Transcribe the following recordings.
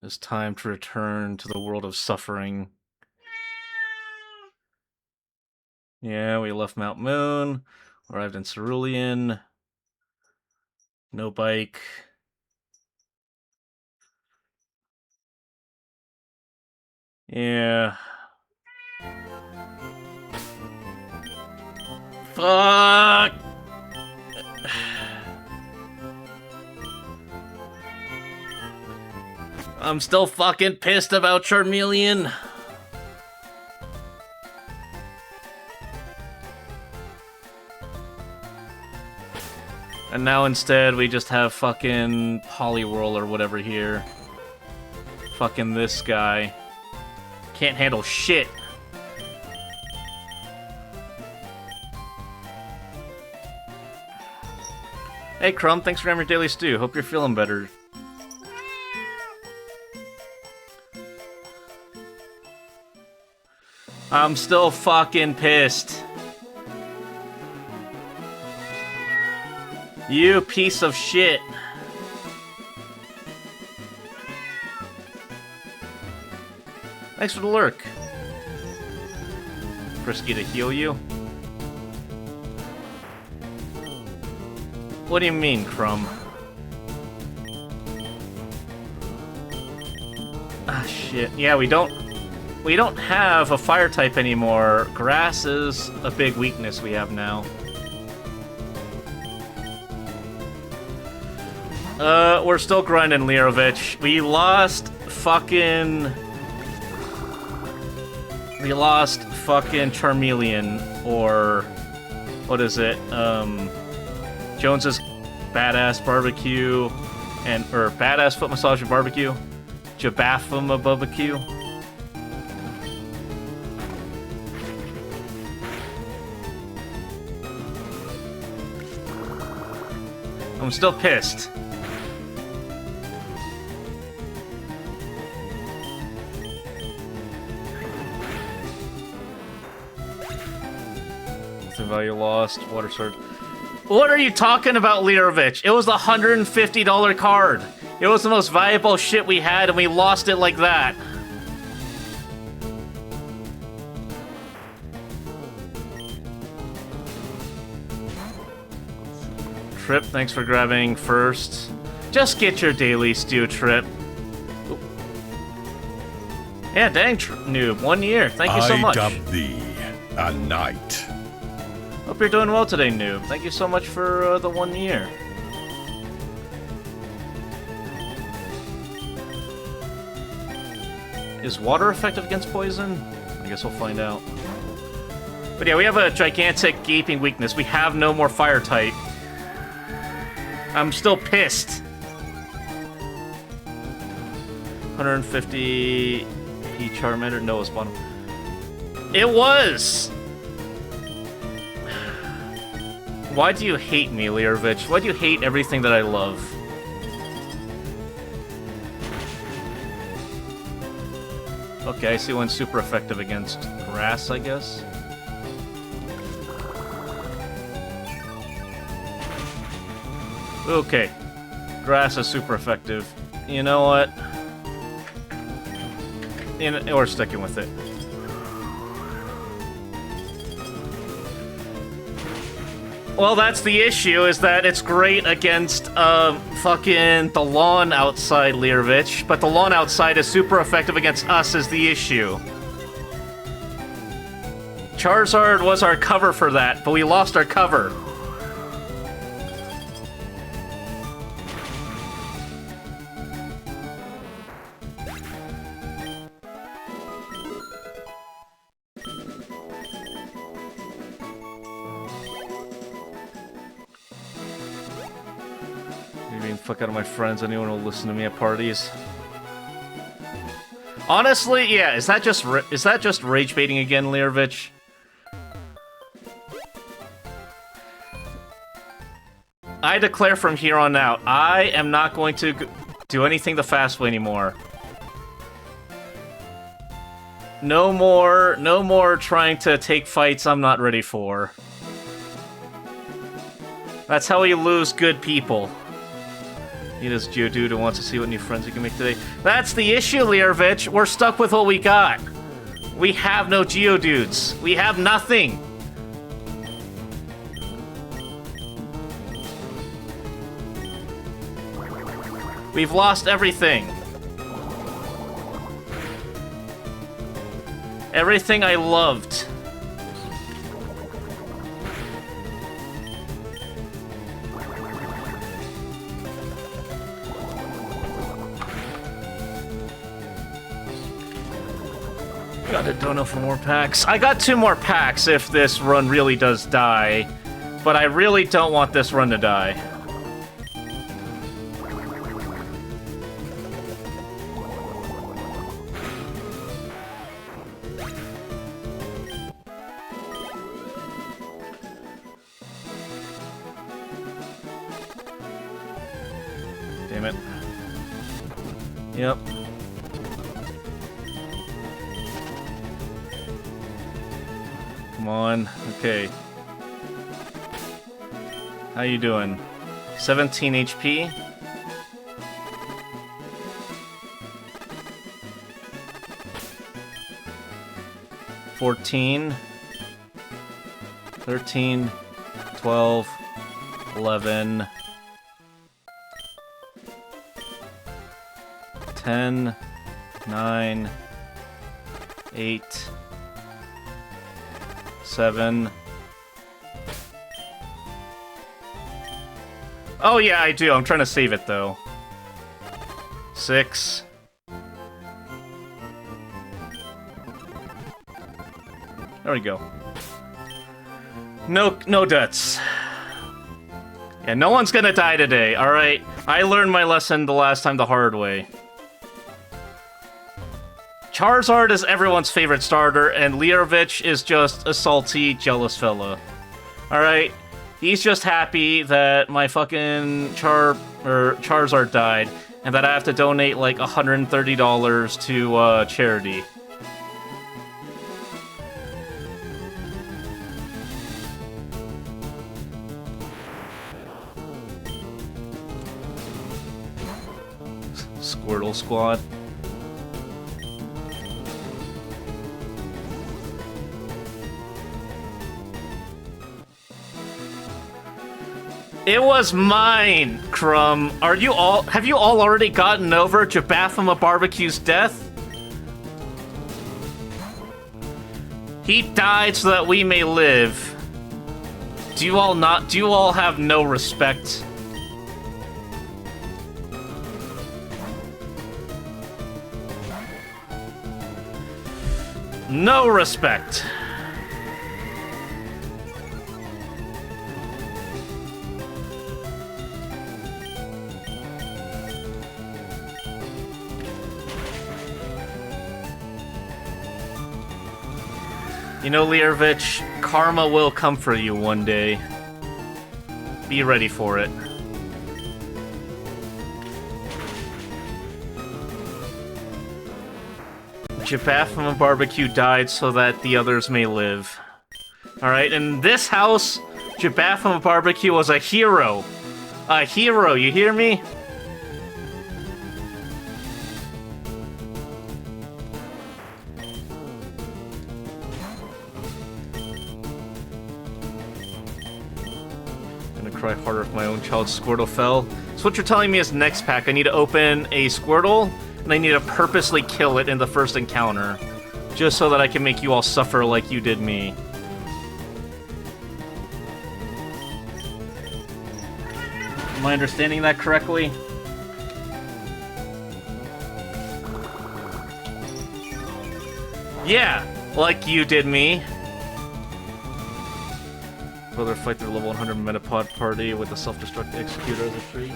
It's time to return to the world of suffering. Yeah, we left Mount Moon, arrived in Cerulean. No bike. Yeah. Fuck! I'm still fucking pissed about Charmeleon. And now instead we just have fucking Poliwhirl or whatever here. Fucking this guy. Can't handle shit. Hey Crumb, thanks for having your daily stew. Hope you're feeling better. I'm still fucking pissed. You piece of shit. Thanks for the lurk. Frisky to heal you. What do you mean, Crumb? Ah, shit. Yeah, we don't have a fire type anymore. Grass is a big weakness we have now. We're still grinding, Lirovich. We lost fucking Charmeleon, or what is it? Jones's Badass Barbecue, or Badass Foot Massage and Barbecue, Jabathama Barbecue. I'm still pissed. Value lost. Water sword. What are you talking about, Lirovich? It was a $150 card. It was the most valuable shit we had, and we lost it like that. Trip, thanks for grabbing first. Just get your daily stew, Trip. Yeah, dang, noob. 1 year. Thank you so much. I dub thee a knight. Hope you're doing well today, noob. Thank you so much for the 1 year. Is water effective against poison? I guess we'll find out. But yeah, we have a gigantic gaping weakness. We have no more fire type. I'm still pissed. 150 Charmander. No, it's bottom. It was! Why do you hate me, Lirovich? Why do you hate everything that I love? Okay, I see one's super effective against grass, I guess. Okay. Grass is super effective. You know what? We're sticking with it. Well, that's the issue, is that it's great against, fucking the lawn outside, Lirovich, but the lawn outside is super effective against us is the issue. Charizard was our cover for that, but we lost our cover. Fuck out of my friends. Anyone will listen to me at parties. Honestly, yeah. Is that just rage baiting again, Lirovich? I declare from here on out, I am not going to do anything the fast way anymore. No more trying to take fights I'm not ready for. That's how we lose good people. He is Geodude and wants to see what new friends he can make today. That's the issue, Learvich. We're stuck with what we got. We have no Geodudes. We have nothing. We've lost everything. Everything I loved. Got a dono for more packs. I got 2 more packs if this run really does die, but I really don't want this run to die. Damn it. Yep. Come on. Okay. How you doing? 17 HP. $14, 13, 12, 11, 10, 9, 8, 7. Oh yeah, I do. I'm trying to save it though. 6. There we go. No deaths. Yeah, no one's gonna die today, alright? I learned my lesson the last time the hard way. Charizard is everyone's favorite starter, and Learvich is just a salty, jealous fella. Alright? He's just happy that my fucking Charizard died, and that I have to donate like $130 to charity. Squirtle Squad. It was mine, Crumb. Have you all already gotten over Jabathama Barbecue's death? He died so that we may live. Do you all have no respect? No respect. You know, Learvich, karma will come for you one day. Be ready for it. Jabathama Barbecue died so that the others may live. Alright, in this house, Jabathama Barbecue was a hero. A hero, you hear me? Try harder if my own child's Squirtle fell. So what you're telling me is next pack I need to open a Squirtle, and I need to purposely kill it in the first encounter. Just so that I can make you all suffer like you did me. Am I understanding that correctly? Yeah, like you did me. Brother fight their level 100 Metapod party with the self-destruct executor as a tree.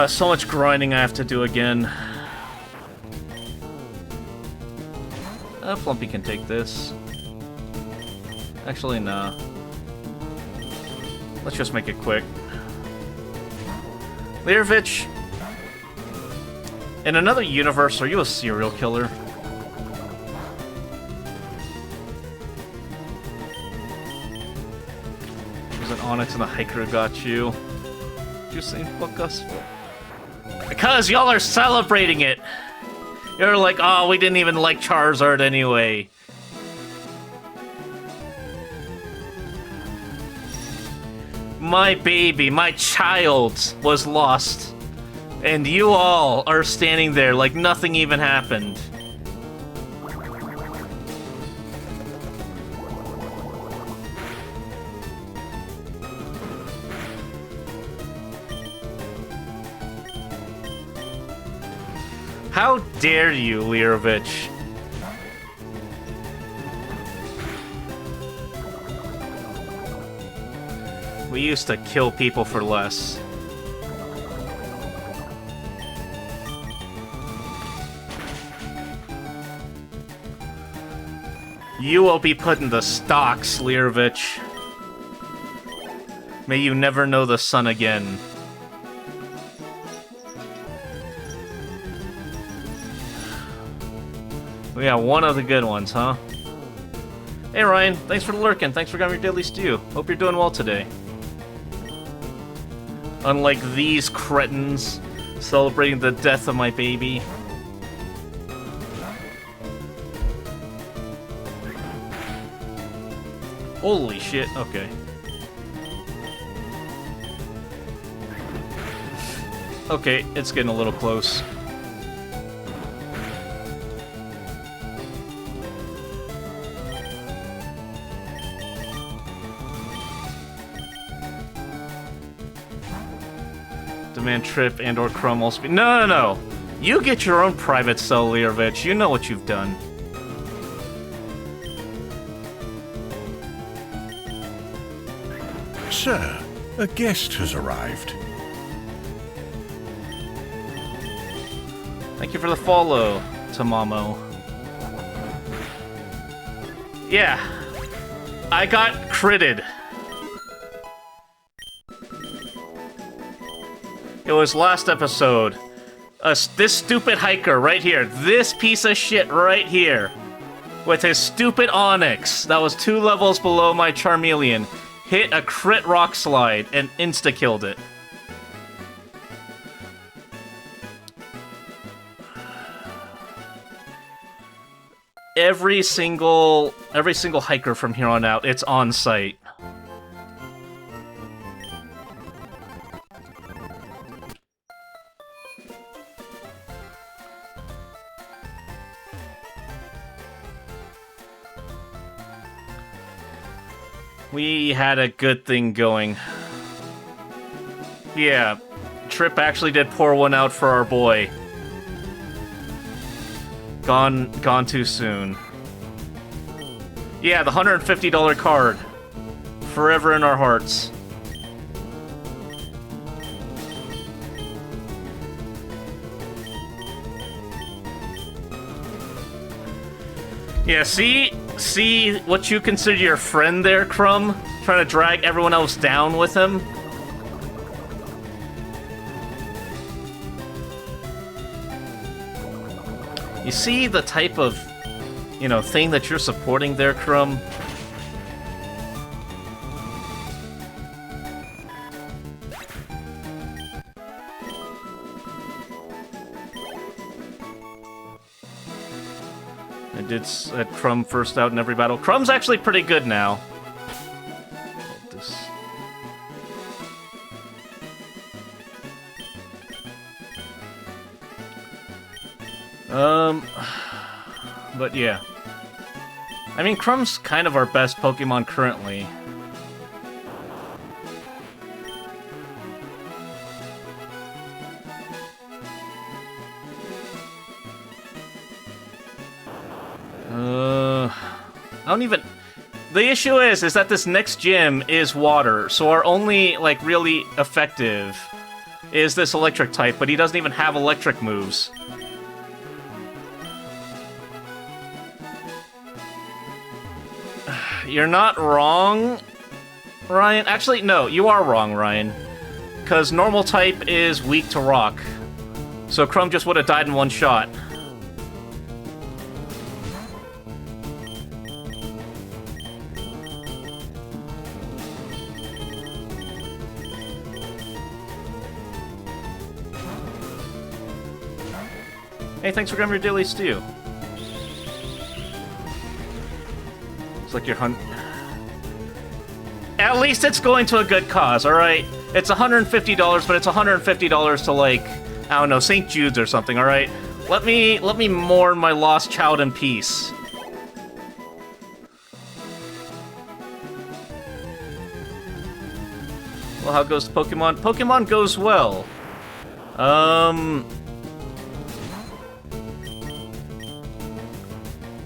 So much grinding I have to do again. Plumpy can take this. Actually, nah. Let's just make it quick. Learvich, In another universe, are you a serial killer? There's an Onyx and a Hiker got you. You saying fuck us? Because y'all are celebrating it! You're like, oh, we didn't even like Charizard anyway. My baby, my child was lost. And you all are standing there like nothing even happened. How dare you, Lirovich? We used to kill people for less. You will be put in the stocks, Lirovich. May you never know the sun again. We got one of the good ones, huh? Hey Ryan, thanks for lurking. Thanks for grabbing your daily stew. Hope you're doing well today. Unlike these cretins celebrating the death of my baby. Holy shit, okay. Okay, it's getting a little close. Demand trip and or Chrome all speed. No. You get your own private cell, Lirovich. You know what you've done. Sir, a guest has arrived. Thank you for the follow, Tamamo. Yeah. I got critted. It was last episode. This stupid hiker right here. This piece of shit right here. With his stupid Onyx. That was 2 levels below my Charmeleon. Hit a crit rock slide and insta-killed it. Every single hiker from here on out, it's on site. We had a good thing going. Yeah, Trip actually did pour one out for our boy. Gone too soon. Yeah, the $150 card. Forever in our hearts. Yeah, see what you consider your friend there, Crumb? Trying to drag everyone else down with him? You see the type of, thing that you're supporting there, Crumb? I did set Crumb first out in every battle. Crumb's actually pretty good now. But yeah. I mean, Crumb's kind of our best Pokemon currently. I don't even... The issue is that this next gym is water, so our only, really effective is this electric type, but he doesn't even have electric moves. You're not wrong, Ryan. Actually, no, you are wrong, Ryan. Because normal type is weak to rock. So Crumb just would have died in one shot. Hey, thanks for grabbing your daily stew. It's like your hunt. At least it's going to a good cause, alright? It's $150, but it's $150 to, like, I don't know, St. Jude's or something, alright? Let me mourn my lost child in peace. Well, how goes Pokemon? Pokemon goes well.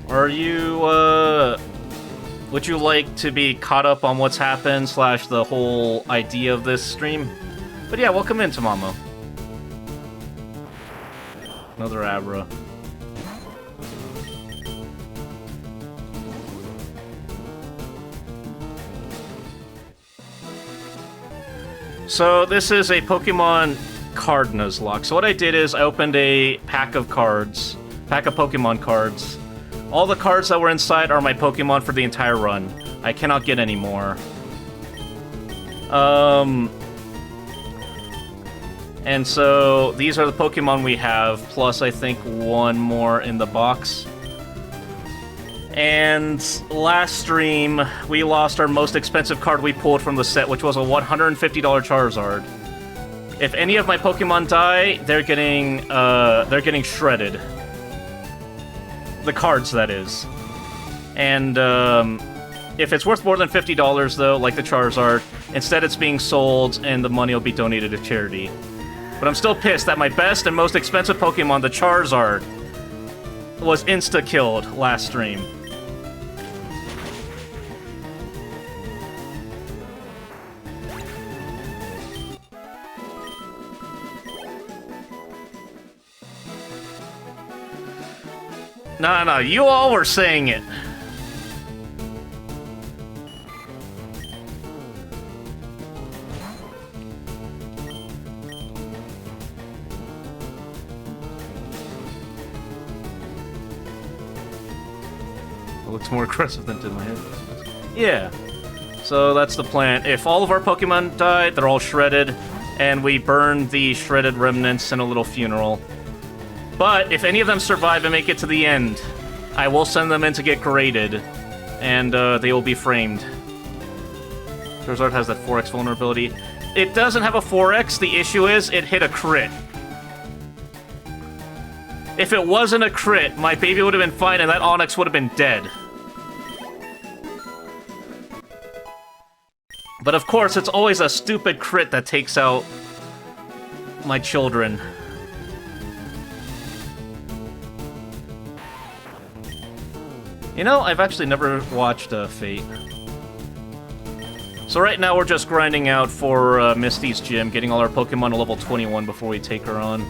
Are you, would you like to be caught up on what's happened, / the whole idea of this stream? But yeah, welcome in, Tamamo. Another Abra. So this is a Pokemon card Nuzlocke. So what I did is I opened a pack of Pokemon cards. All the cards that were inside are my Pokemon for the entire run. I cannot get any more. And so these are the Pokemon we have, plus I think one more in the box. And last stream, we lost our most expensive card we pulled from the set, which was a $150 Charizard. If any of my Pokemon die, they're getting shredded. The cards, that is. And if it's worth more than $50, though, like the Charizard, instead it's being sold and the money will be donated to charity. But I'm still pissed that my best and most expensive Pokemon, the Charizard, was insta-killed last stream. No, you all were saying it. It looks more aggressive than it did in my head. Yeah. So that's the plan. If all of our Pokemon died, they're all shredded, and we burn the shredded remnants in a little funeral. But if any of them survive and make it to the end, I will send them in to get graded, and they will be framed. Charizard has that 4x vulnerability. It doesn't have a 4x, the issue is it hit a crit. If it wasn't a crit, my baby would have been fine and that Onix would have been dead. But of course, it's always a stupid crit that takes out my children. You know, I've actually never watched Fate. So right now we're just grinding out for Misty's gym, getting all our Pokemon to level 21 before we take her on.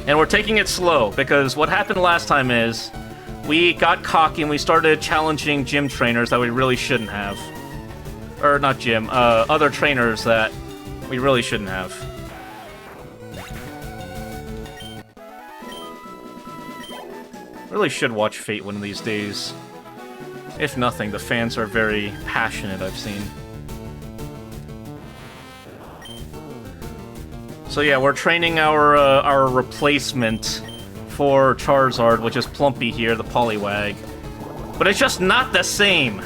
And we're taking it slow, because what happened last time is we got cocky and we started challenging gym trainers that we really shouldn't have. Or not gym, other trainers that we really shouldn't have. Really should watch Fate one of these days. If nothing, the fans are very passionate, I've seen. So yeah, we're training our replacement for Charizard, which is Plumpy here, the Poliwag. But it's just not the same!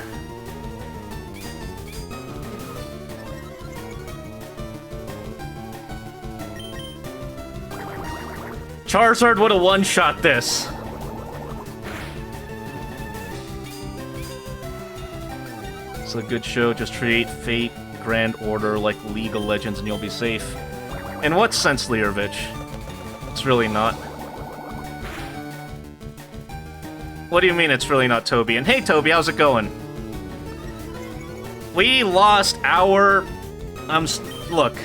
Charizard would have one-shot this. It's a good show, just treat Fate Grand Order like League of Legends and you'll be safe. In what sense, Learovich? It's really not. What do you mean it's really not, Toby? And hey, Toby, how's it going? We lost our... look,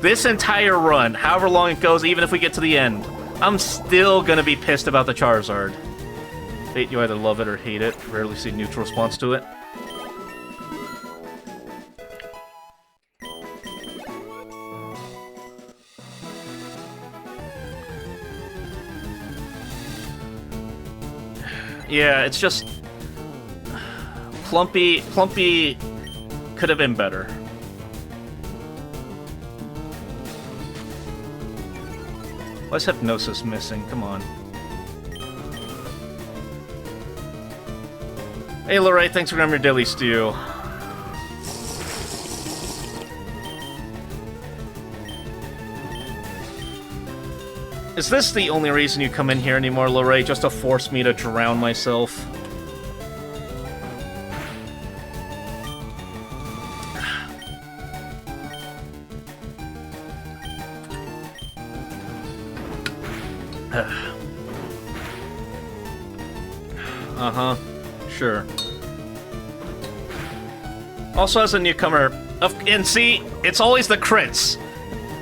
this entire run, however long it goes, even if we get to the end, I'm still gonna be pissed about the Charizard. Fate, you either love it or hate it. Rarely see a neutral response to it. Yeah, it's just... Plumpy could have been better. Why is Hypnosis missing? Come on. Hey, Lorraine, thanks for grabbing your daily stew. Is this the only reason you come in here anymore, Lorraine? Just to force me to drown myself? Uh-huh. Sure. Also, as a newcomer... And see, it's always the crits.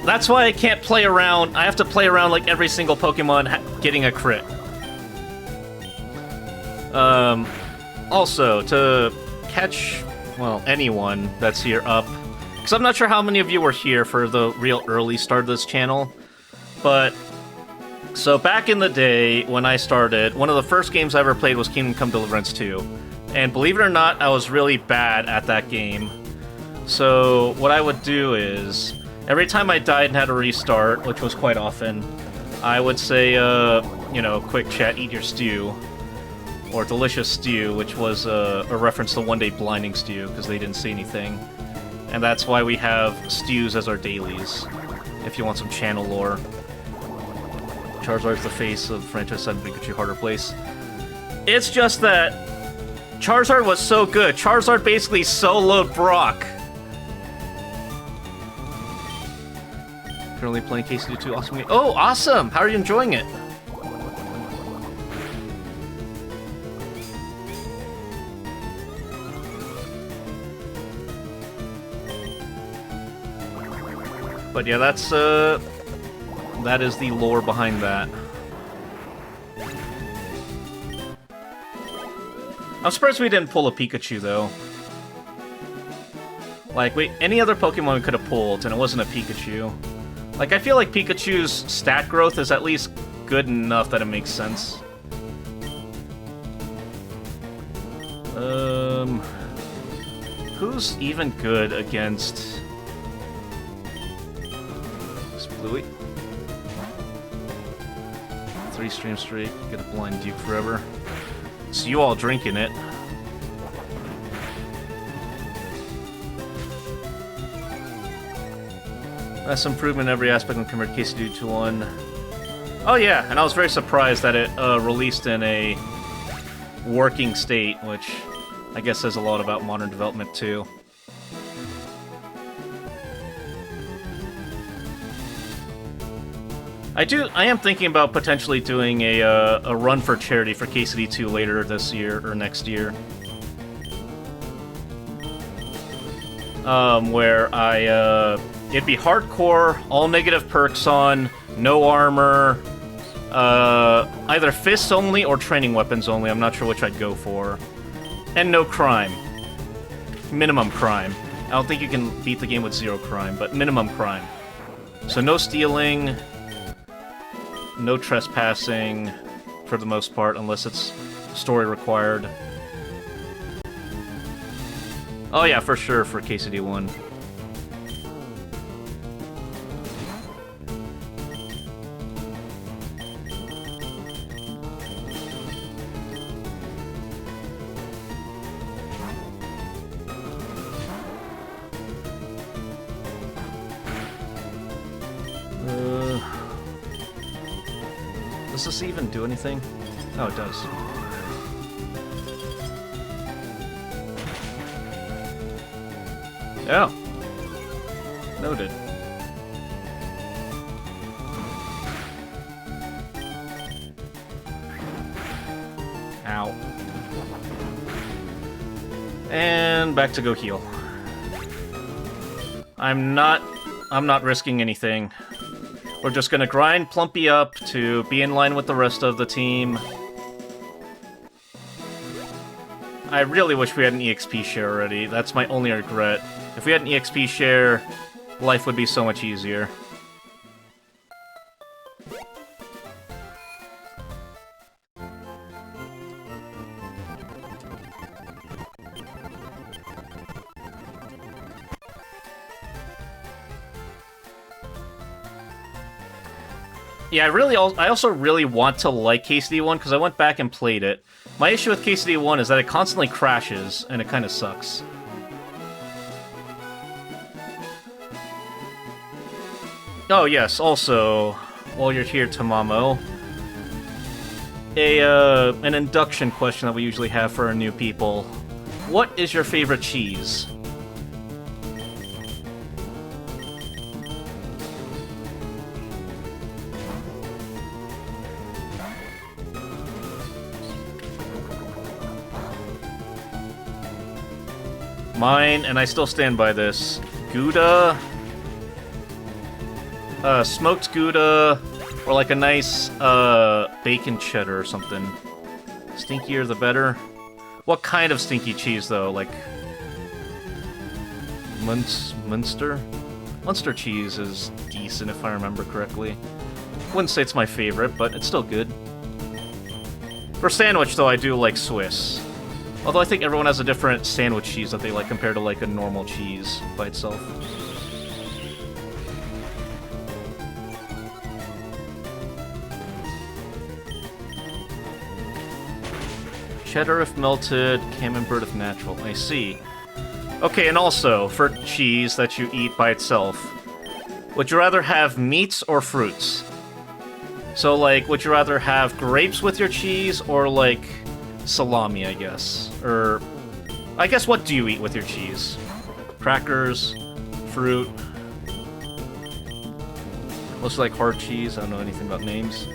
That's why I can't play around. I have to play around like every single Pokemon getting a crit. Also, to catch, well, anyone that's here up... Because I'm not sure how many of you were here for the real early start of this channel, but... So back in the day, when I started, one of the first games I ever played was Kingdom Come Deliverance 2. And believe it or not, I was really bad at that game. So what I would do is, every time I died and had to restart, which was quite often, I would say, you know, quick chat, eat your stew. Or delicious stew, which was a reference to One Day Blinding Stew, because they didn't say anything. And that's why we have stews as our dailies, if you want some channel lore. Charizard's the face of the franchise side of Pikachu harder place. It's just that Charizard was so good. Charizard basically soloed Brock. Currently playing KCD2, awesome game. Oh, awesome! How are you enjoying it? But yeah, that's that is the lore behind that. I'm surprised we didn't pull a Pikachu, though. Like, any other Pokemon we could have pulled, and it wasn't a Pikachu. Like, I feel like Pikachu's stat growth is at least good enough that it makes sense. Who's even good against... This Bluey? 3-stream streak, get a blind Duke forever. So you all drinking it. That's improvement in every aspect when compared to KCD 2-1. Oh yeah, and I was very surprised that it released in a working state, which I guess says a lot about modern development too. I am thinking about potentially doing a run for charity for KCD2 later this year or next year. Where it'd be hardcore, all negative perks on, no armor, either fists only or training weapons only. I'm not sure which I'd go for. And no crime. Minimum crime. I don't think you can beat the game with 0 crime, but minimum crime. So no stealing, no trespassing, for the most part, unless it's story required. Oh yeah, for sure, for KCD 1. Does this even do anything? Oh, it does. Oh. Noted. Ow. And back to go heal. I'm not risking anything. We're just gonna grind Plumpy up to be in line with the rest of the team. I really wish we had an EXP share already. That's my only regret. If we had an EXP share, life would be so much easier. Yeah, I also really want to like KCD1 because I went back and played it. My issue with KCD1 is that it constantly crashes, and it kind of sucks. Oh yes, also, while you're here, Tamamo, an induction question that we usually have for our new people. What is your favorite cheese? Mine, and I still stand by this, Gouda, smoked Gouda, or like a nice, bacon cheddar or something. Stinkier the better. What kind of stinky cheese, though? Like, Munster? Munster cheese is decent, if I remember correctly. Wouldn't say it's my favorite, but it's still good. For sandwich, though, I do like Swiss. Although I think everyone has a different sandwich cheese that they like compared to, like, a normal cheese by itself. Cheddar if melted, camembert if natural. I see. Okay, and also, for cheese that you eat by itself, would you rather have meats or fruits? So, like, would you rather have grapes with your cheese or, like, salami, I guess? Or, I guess, what do you eat with your cheese? Crackers, fruit, looks like hard cheese. I don't know anything about names.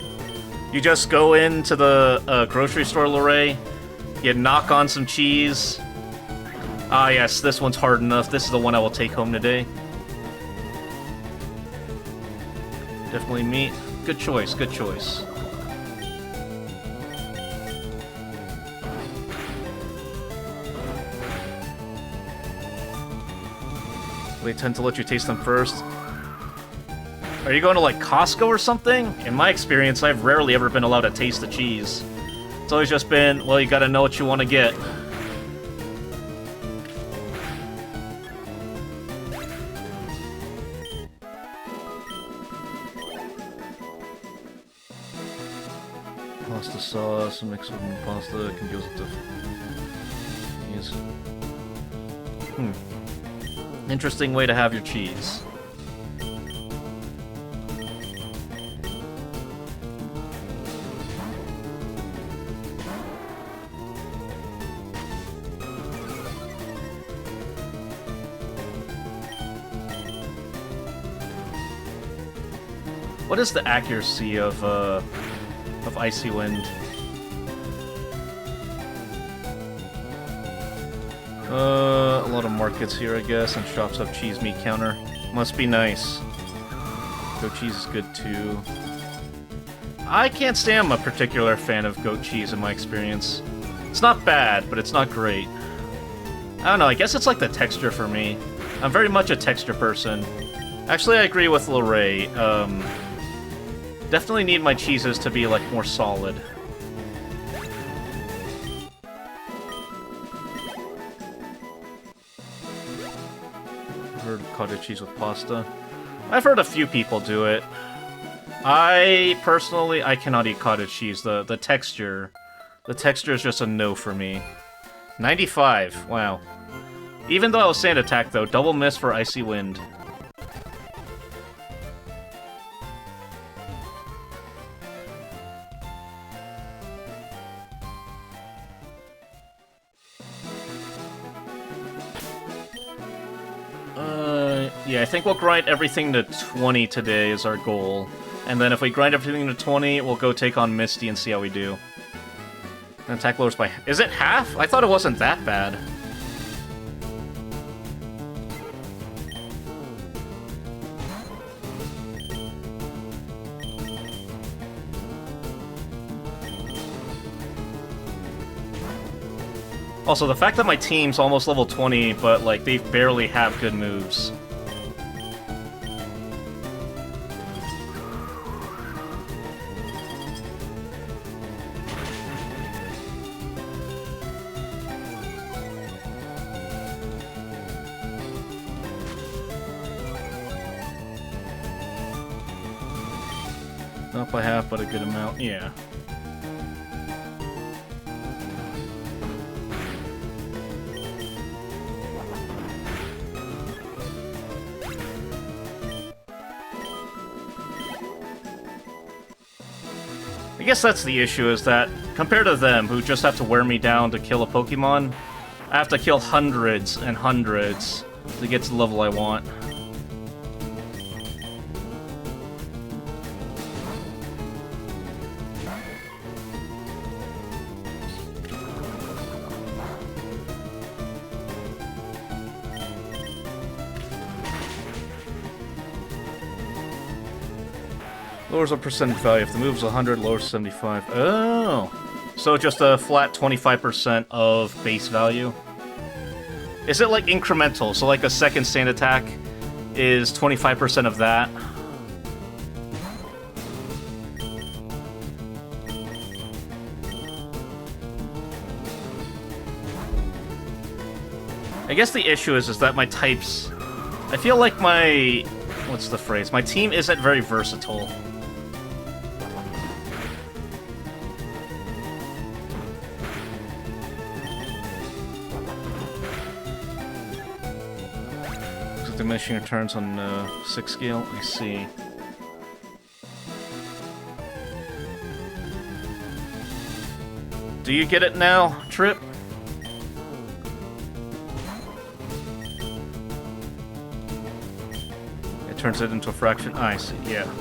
You just go into the grocery store, Lorray, you knock on some cheese. Ah, yes, this one's hard enough. This is the one I will take home today. Definitely meat. Good choice, good choice. They tend to let you taste them first. Are you going to, like, Costco or something? In my experience, I've rarely ever been allowed to taste the cheese. It's always just been, well, you gotta know what you want to get. Pasta sauce, mixed with pasta, can use it to... Interesting way to have your cheese. What is the accuracy of Icy Wind? A lot of markets here, I guess, and shops have cheese meat counter. Must be nice. Goat cheese is good too. I can't say I'm a particular fan of goat cheese in my experience. It's not bad, but it's not great. I don't know, I guess it's like the texture for me. I'm very much a texture person. Actually, I agree with Lorray. Definitely need my cheeses to be, like, more solid. Heard cottage cheese with pasta. I've heard a few people do it. I cannot eat cottage cheese. The texture is just a no for me. 95, wow. Even though I was Sand Attack, though, double miss for Icy Wind. Yeah, I think we'll grind everything to 20 today is our goal. And then if we grind everything to 20, we'll go take on Misty and see how we do. And attack lowers by... Is it half? I thought it wasn't that bad. Also, the fact that my team's almost level 20, but, like, they barely have good moves. Not by half, but a good amount. Yeah. I guess that's the issue, is that compared to them, who just have to wear me down to kill a Pokemon, I have to kill hundreds and hundreds to get to the level I want. Lowers a percentage value. If the move's 100, lowers 75. Oh! So just a flat 25% of base value? Is it like incremental? So like a second stand attack is 25% of that? I guess the issue is that my types... I feel like my... What's the phrase? My team isn't very versatile. Diminishing returns on 6 scale. I see. Do you get it now, Trip? It turns it into a fraction. I see, yeah.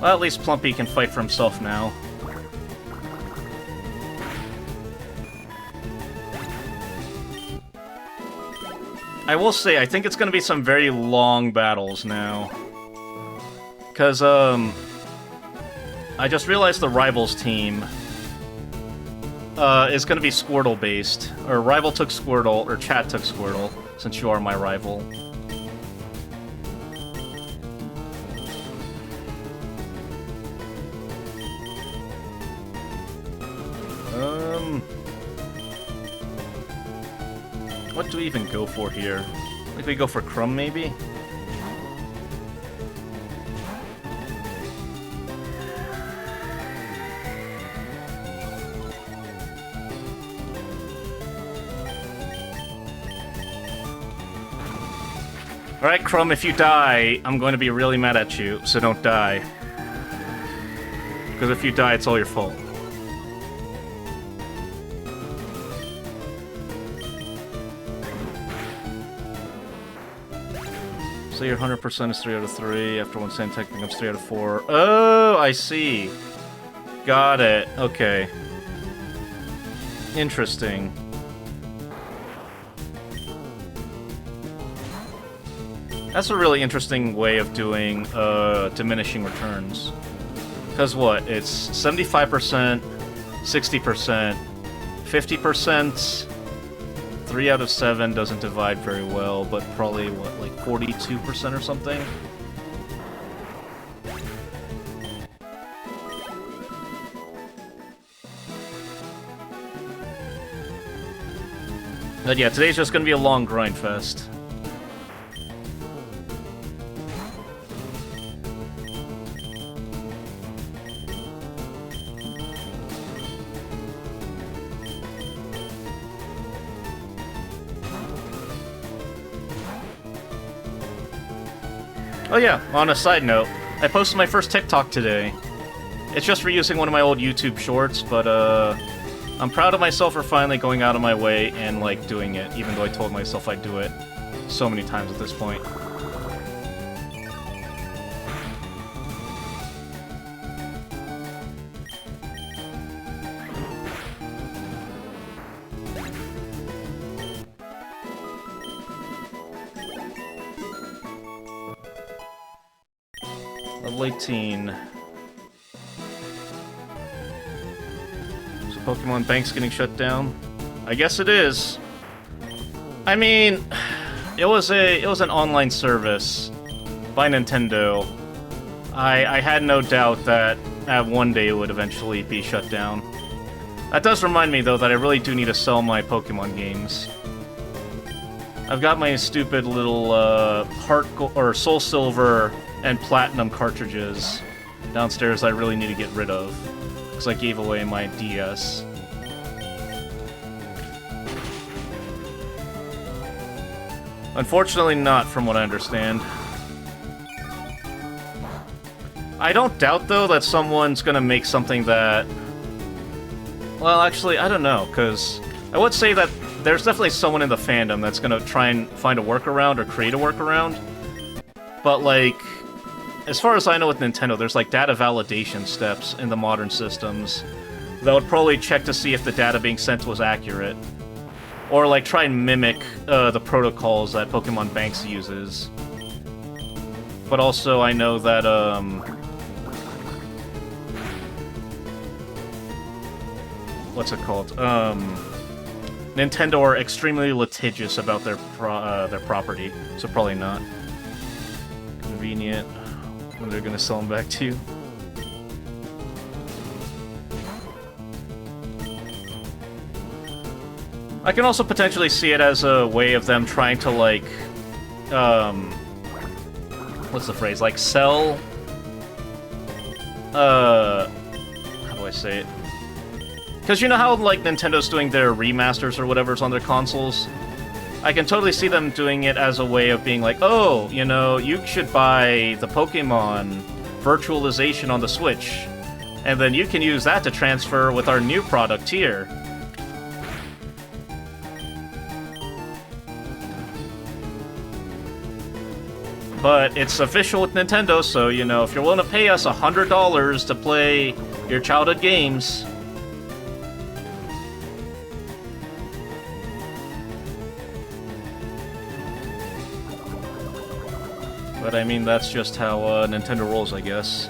Well, at least Plumpy can fight for himself now. I will say, I think it's going to be some very long battles now. Because, I just realized the Rivals team is going to be Squirtle-based. Or Rival took Squirtle, or Chat took Squirtle, since you are my rival. What do we even go for here? I think we go for Crumb, maybe? Alright, Crumb, if you die, I'm going to be really mad at you, so don't die. Because if you die, it's all your fault. So your 100% is 3 out of 3. After one sand attack becomes 3 out of 4. Oh, I see. Got it. Okay. Interesting. That's a really interesting way of doing diminishing returns. Because what? It's 75%, 60%, 50%. 3 out of 7 doesn't divide very well, but probably, what, like 42% or something? But yeah, today's just gonna be a long grind fest. Oh yeah, on a side note, I posted my first TikTok today. It's just reusing one of my old YouTube shorts, but I'm proud of myself for finally going out of my way and, like, doing it, even though I told myself I'd do it so many times at this point. Level 18. So Pokemon Bank's getting shut down? I guess it is. I mean, it was an online service by Nintendo. I had no doubt that one day it would eventually be shut down. That does remind me, though, that I really do need to sell my Pokemon games. I've got my stupid little or Soul Silver and Platinum cartridges downstairs I really need to get rid of, because I gave away my DS. Unfortunately not, from what I understand. I don't doubt, though, that someone's gonna make something that... Well, actually, I don't know, because I would say that there's definitely someone in the fandom that's gonna try and find a workaround or create a workaround. But, like, as far as I know with Nintendo, there's, like, data validation steps in the modern systems that would probably check to see if the data being sent was accurate. Or, like, try and mimic the protocols that Pokemon Banks uses. But also, I know that, what's it called? Nintendo are extremely litigious about their property, so probably not. Convenient when they're gonna sell them back to you. I can also potentially see it as a way of them trying to, like, what's the phrase? Like, sell, how do I say it? Because you know how, like, Nintendo's doing their remasters or whatever's on their consoles? I can totally see them doing it as a way of being like, oh, you know, you should buy the Pokemon virtualization on the Switch, and then you can use that to transfer with our new product here. But it's official with Nintendo, so, you know, if you're willing to pay us $100 to play your childhood games... But, I mean, that's just how Nintendo rolls, I guess.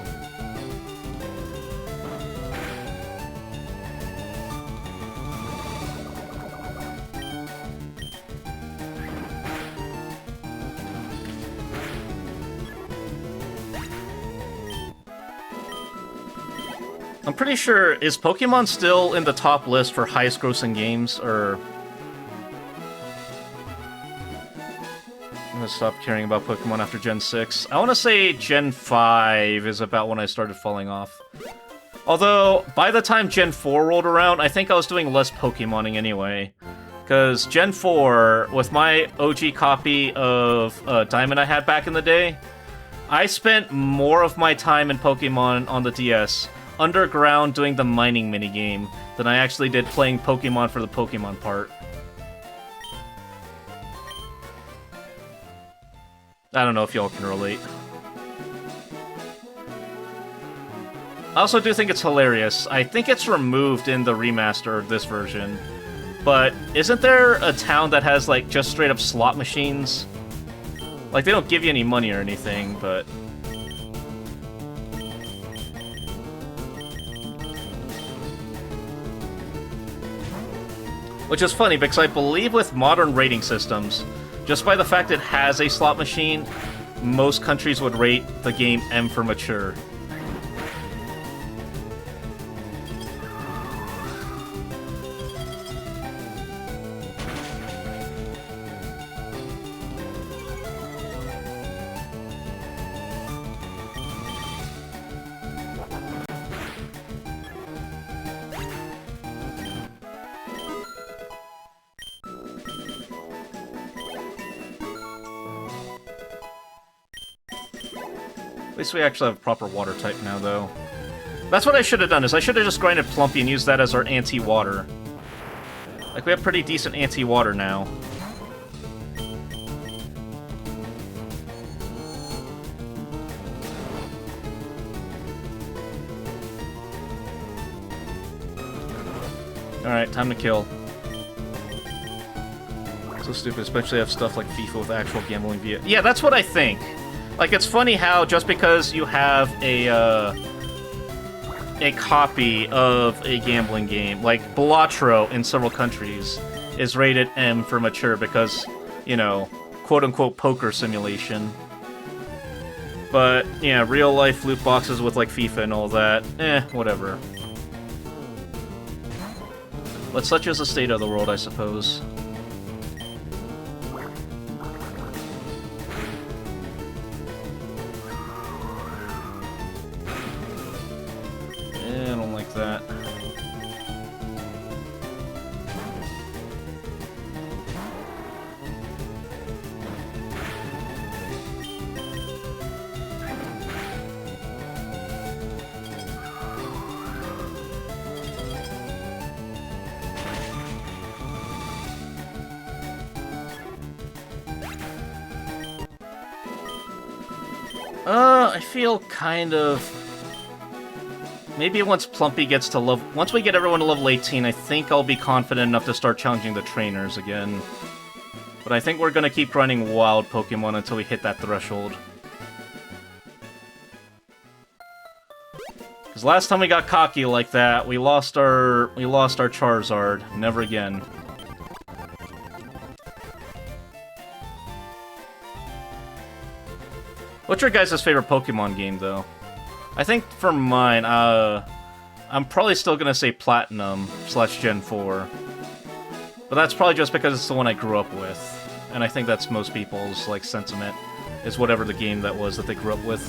I'm pretty sure, is Pokemon still in the top list for highest grossing games, or... I'm gonna stop caring about Pokemon after Gen 6. I want to say Gen 5 is about when I started falling off. Although, by the time Gen 4 rolled around, I think I was doing less Pokemoning anyway. Because Gen 4, with my OG copy of Diamond I had back in the day, I spent more of my time in Pokemon on the DS underground doing the mining minigame than I actually did playing Pokemon for the Pokemon part. I don't know if y'all can relate. I also do think it's hilarious. I think it's removed in the remaster of this version. But isn't there a town that has, like, just straight up slot machines? Like, they don't give you any money or anything, but... Which is funny, because I believe with modern rating systems, just by the fact it has a slot machine, most countries would rate the game M for mature. At least we actually have a proper water type now, though. That's what I should have done, is I should have just grinded Plumpy and used that as our anti-water. Like, we have pretty decent anti-water now. Alright, time to kill. So stupid, especially have stuff like FIFA with actual gambling via... Yeah, that's what I think. Like, it's funny how just because you have a copy of a gambling game, like Balatro in several countries, is rated M for mature because, you know, quote-unquote poker simulation. But, yeah, real-life loot boxes with, like, FIFA and all that, whatever. But such is the state of the world, I suppose. I feel kind of... Maybe once Plumpy gets to level... Once we get everyone to level 18, I think I'll be confident enough to start challenging the trainers again. But I think we're gonna keep grinding wild Pokemon until we hit that threshold. Because last time we got cocky like that, we lost our Charizard. Never again. What's your guys' favorite Pokemon game, though? I think for mine, I'm probably still gonna say Platinum / Gen 4. But that's probably just because it's the one I grew up with. And I think that's most people's, like, sentiment, is whatever the game that was that they grew up with.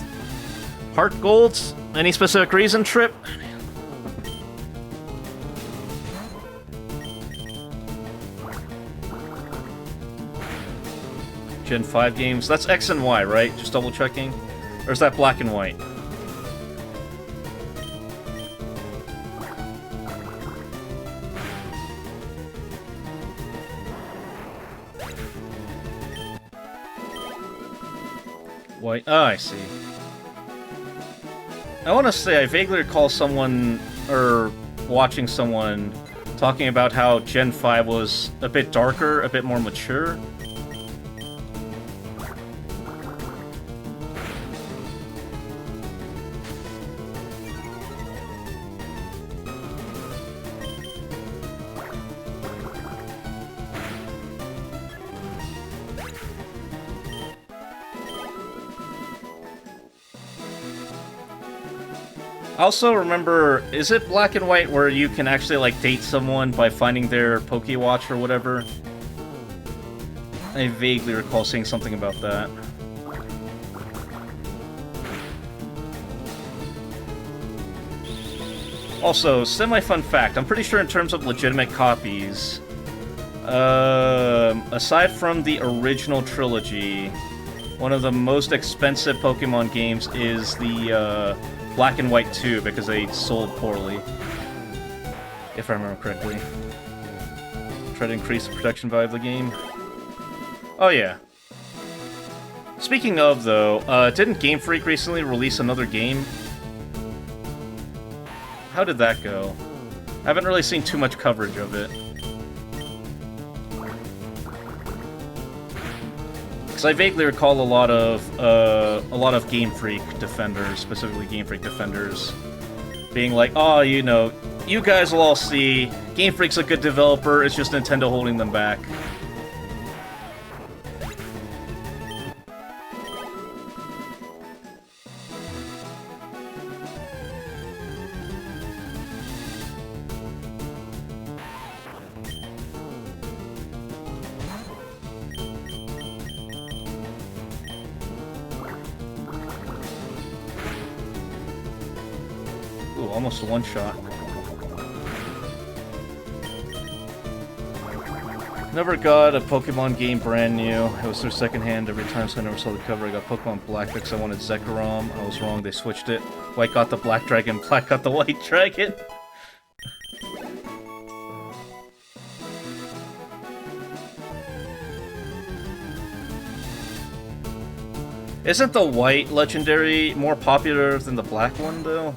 Heart Golds? Any specific reason, Trip? Gen 5 games. That's X and Y, right? Just double checking? Or is that black and white? White. Oh, I see. I want to say I vaguely recall someone, or watching someone, talking about how Gen 5 was a bit darker, a bit more mature. I also remember, is it Black and White where you can actually, like, date someone by finding their Pokewatch or whatever? I vaguely recall seeing something about that. Also, semi-fun fact, I'm pretty sure in terms of legitimate copies, aside from the original trilogy, one of the most expensive Pokemon games is the, Black and White 2, because they sold poorly. If I remember correctly. Try to increase the production value of the game. Oh yeah. Speaking of, though, didn't Game Freak recently release another game? How did that go? I haven't really seen too much coverage of it. Because I vaguely recall a lot of Game Freak defenders, specifically Game Freak defenders, being like, "Oh, you know, you guys will all see, Game Freak's a good developer, it's just Nintendo holding them back." Ooh, almost a one-shot. Never got a Pokemon game brand new. It was their second hand every time, so I never saw the cover. I got Pokemon Black because I wanted Zekrom. I was wrong, they switched it. White got the Black Dragon, Black got the White Dragon. Isn't the White Legendary more popular than the Black one, though?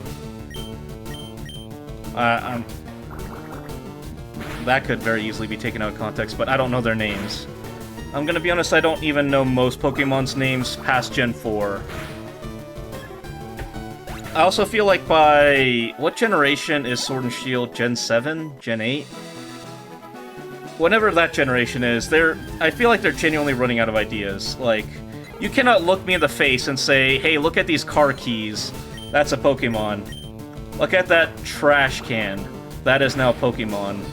That could very easily be taken out of context, but I don't know their names. I'm gonna be honest, I don't even know most Pokemon's names past Gen 4. I also feel like by... What generation is Sword and Shield? Gen 7? Gen 8? Whenever that generation is, I feel like they're genuinely running out of ideas. Like, you cannot look me in the face and say, hey, look at these car keys. That's a Pokemon. Look at that trash can. That is now Pokemon.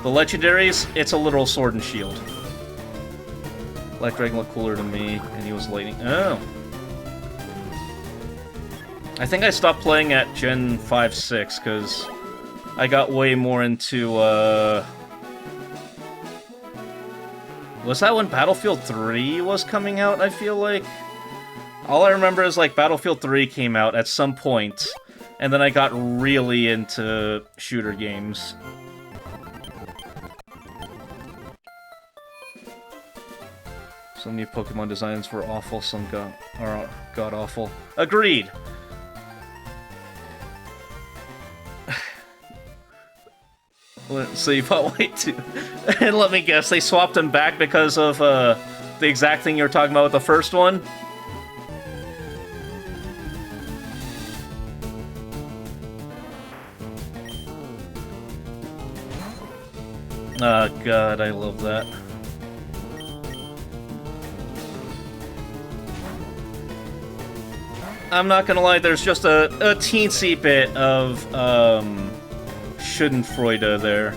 The legendaries, it's a literal Sword and Shield. Black Dragon looked cooler to me, and he was lightning. Oh. I think I stopped playing at Gen 5-6, because I got way more into, Was that when Battlefield 3 was coming out, I feel like? All I remember is, like, Battlefield 3 came out at some point, and then I got really into shooter games. Some new Pokemon designs were awful, some are god-awful. Agreed! So you bought White too. And let me guess, they swapped them back because of the exact thing you were talking about with the first one? Oh god, I love that. I'm not gonna lie, there's just a teensy bit of, Schadenfreude there.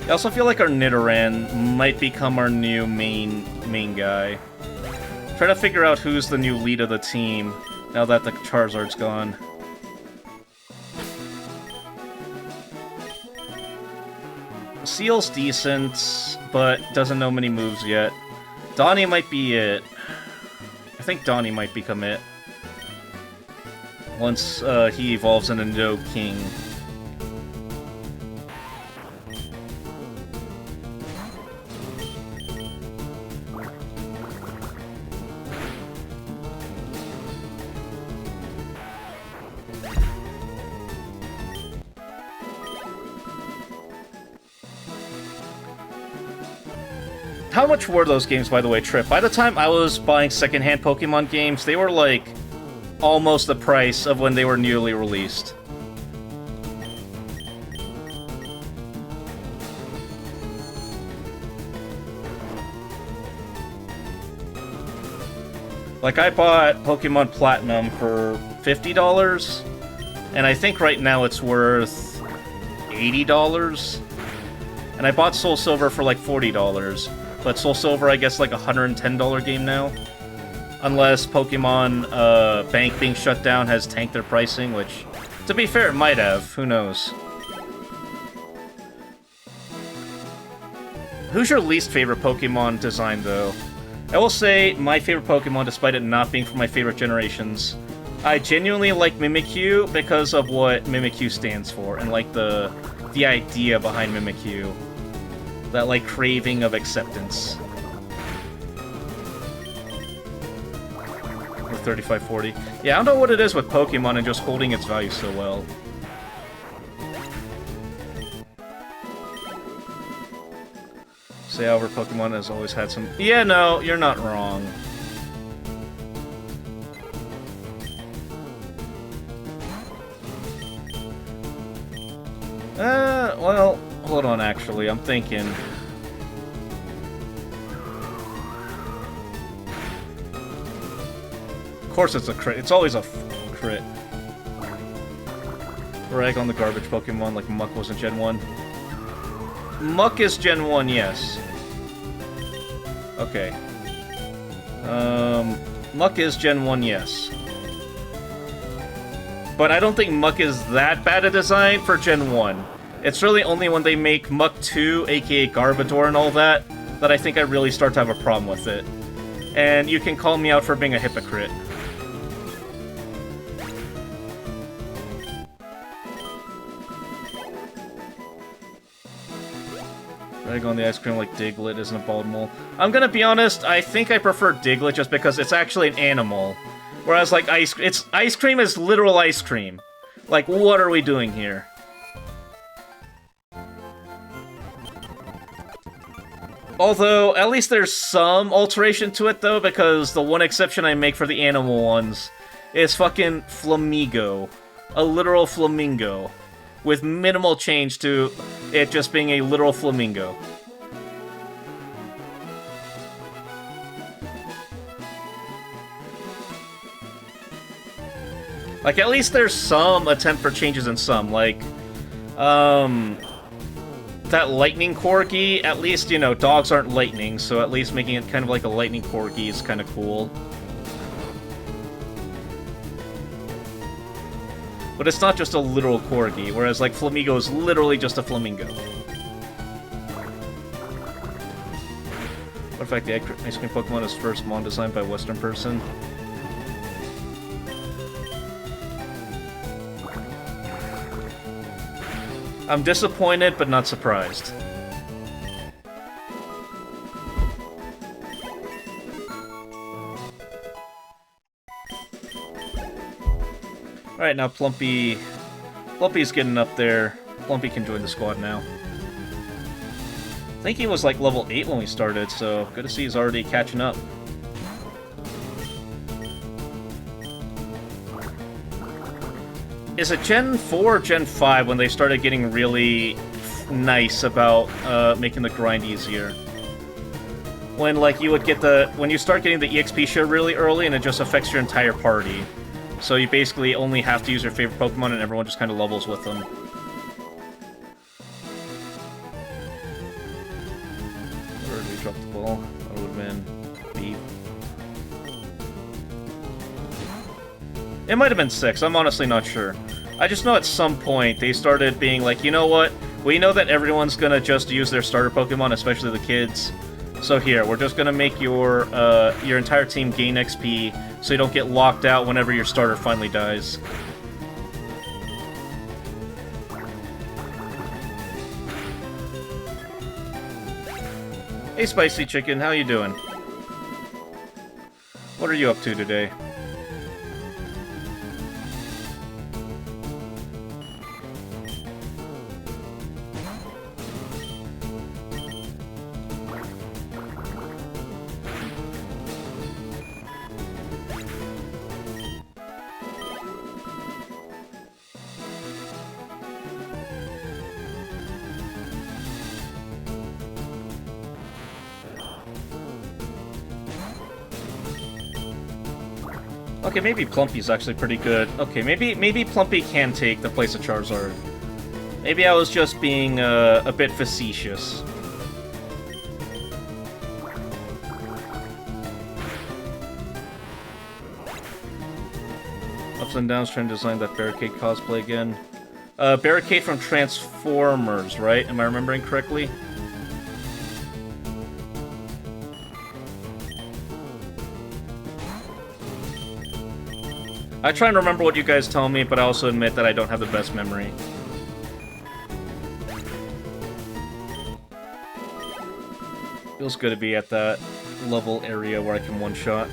I also feel like our Nidoran might become our new main guy. Try to figure out who's the new lead of the team now that the Charizard's gone. Seal's decent, but doesn't know many moves yet. Donnie might be it. I think Donnie might become it. Once he evolves into Nidoking. How much were those games, by the way, Trip? By the time I was buying secondhand Pokemon games, they were like almost the price of when they were newly released. Like, I bought Pokemon Platinum for $50, and I think right now it's worth $80. And I bought Soul Silver for like $40. But Soul Silver, I guess, like a $110 game now. Unless Pokemon Bank being shut down has tanked their pricing, which, to be fair, it might have. Who knows? Who's your least favorite Pokemon design, though? I will say my favorite Pokemon, despite it not being from my favorite generations. I genuinely like Mimikyu because of what Mimikyu stands for, and like the idea behind Mimikyu. That, like, craving of acceptance. Or 3540. Yeah, I don't know what it is with Pokemon and just holding its value so well. Say, however, Pokemon has always had some... Yeah, no, you're not wrong. Well... Hold on, actually, I'm thinking. Of course it's a crit. It's always a crit. Rag on the garbage Pokemon like Muck wasn't Gen 1. Muck is Gen 1, yes. Okay. Muck is Gen 1, yes. But I don't think Muck is that bad a design for Gen 1. It's really only when they make Muck 2, aka Garbodor and all that, that I think I really start to have a problem with it. And you can call me out for being a hypocrite. Rag on the ice cream like Diglett isn't a bald mole. I'm gonna be honest, I think I prefer Diglett just because it's actually an animal. Whereas, like, ice cream is literal ice cream. Like, what are we doing here? Although, at least there's some alteration to it, though, because the one exception I make for the animal ones is fucking Flamigo. A literal flamingo. With minimal change to it just being a literal flamingo. Like, at least there's some attempt for changes in some, like, that lightning corgi, at least, you know, dogs aren't lightning, so at least making it kind of like a lightning corgi is kind of cool. But it's not just a literal corgi, whereas, like, Flamigo is literally just a flamingo. What fact, the ice cream Pokemon is first mon designed by a Western person? I'm disappointed, but not surprised. Alright, now Plumpy's getting up there. Plumpy can join the squad now. I think he was like level 8 when we started, so good to see he's already catching up. Is it Gen 4 or Gen 5 when they started getting really nice about making the grind easier? When like you would get when you start getting the EXP share really early and it just affects your entire party. So you basically only have to use your favorite Pokemon and everyone just kind of levels with them. Where did we drop the ball? That would have been B. It might have been 6, I'm honestly not sure. I just know at some point they started being like, you know what? We know that everyone's gonna just use their starter Pokemon, especially the kids. So here, we're just gonna make your entire team gain XP so you don't get locked out whenever your starter finally dies. Hey Spicy Chicken, how you doing? What are you up to today? Okay, maybe Plumpy's actually pretty good. Okay, maybe Plumpy can take the place of Charizard. Maybe I was just being a bit facetious. Ups and Downs trying to design that Barricade cosplay again. Barricade from Transformers, right? Am I remembering correctly? I try and remember what you guys tell me, but I also admit that I don't have the best memory. Feels good to be at that level area where I can one-shot.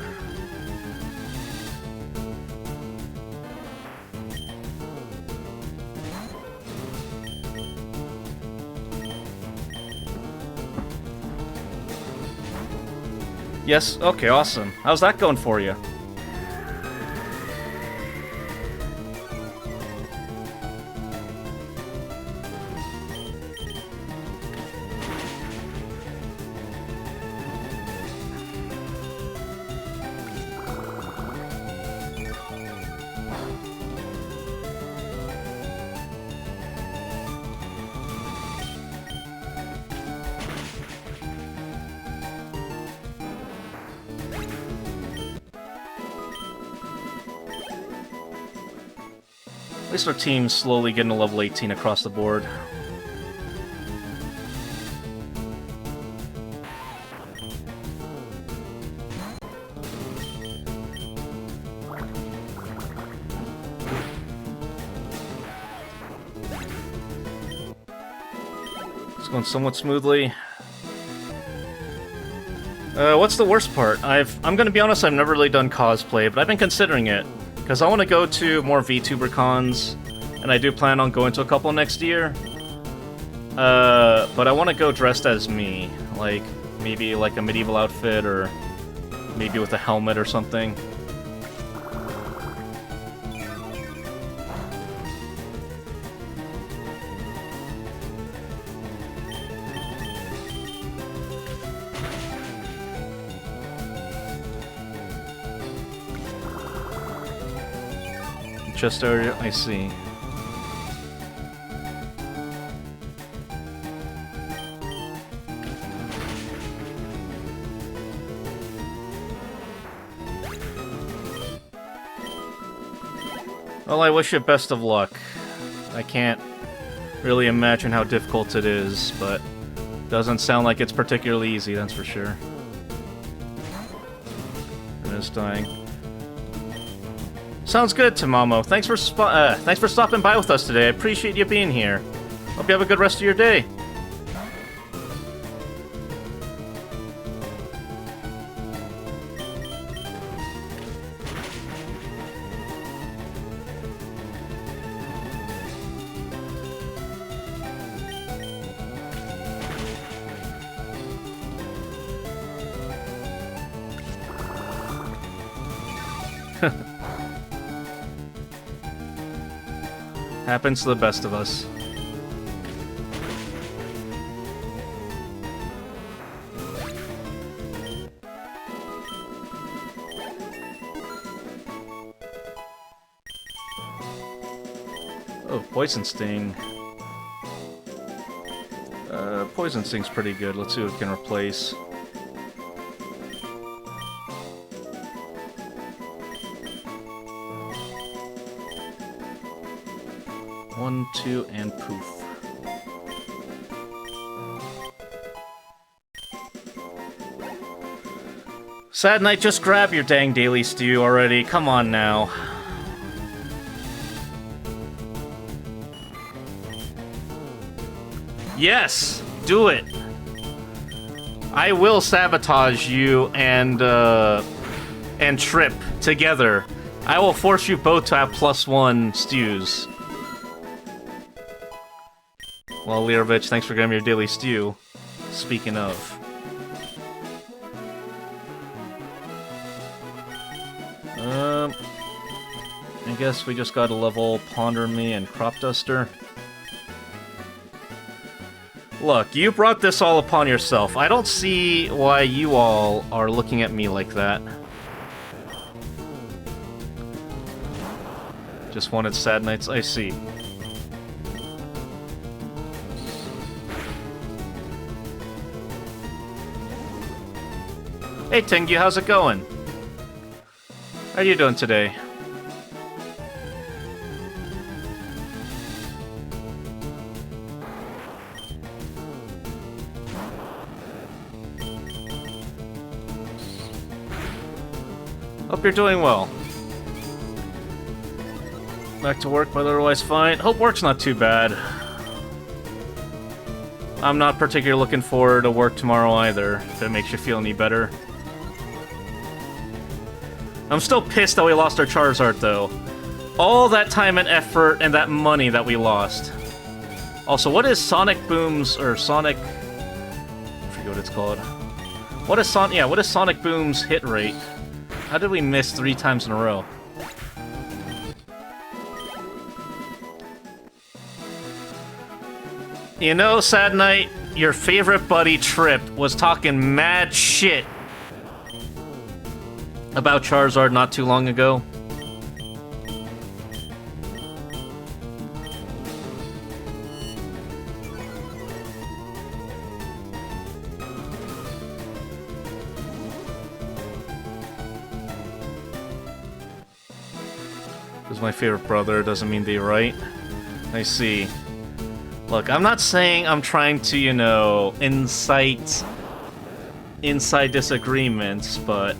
Yes? Okay, awesome. How's that going for you? At least our team's slowly getting to level 18 across the board. It's going somewhat smoothly. What's the worst part? I'm gonna be honest, I've never really done cosplay, but I've been considering it. Because I want to go to more VTuber cons, and I do plan on going to a couple next year. But I want to go dressed as me. Like, maybe like a medieval outfit, or maybe with a helmet or something. Chest area, I see. Well, I wish you best of luck. I can't really imagine how difficult it is, but doesn't sound like it's particularly easy, that's for sure. And it's dying. Sounds good, Tamamo. Thanks for stopping by with us today. I appreciate you being here. Hope you have a good rest of your day. Happens to the best of us. Oh, Poison Sting. Poison Sting's pretty good. Let's see what it can replace. One, two, and poof. Sad Night, just grab your dang daily stew already. Come on now. Yes! Do it! I will sabotage you and Trip together. I will force you both to have +1 stews. Well, Lirovich, thanks for getting me your daily stew. Speaking of. I guess we just gotta level Ponder Me and Crop Duster. Look, you brought this all upon yourself. I don't see why you all are looking at me like that. Just wanted Sad Nights, I see. Hey Tengu, how's it going? How are you doing today? Hope you're doing well. Back to work, but otherwise fine. Hope work's not too bad. I'm not particularly looking forward to work tomorrow either, if it makes you feel any better. I'm still pissed that we lost our Charizard, though. All that time and effort and that money that we lost. Also, what is Sonic Boom's, or Sonic... I forget what it's called. What is Sonic Boom's hit rate? How did we miss 3 times in a row? You know, Sad Night, your favorite buddy Trip was talking mad shit about Charizard not too long ago. Because my favorite brother doesn't mean they're right. I see. Look, I'm not saying I'm trying to, you know, incite disagreements, but...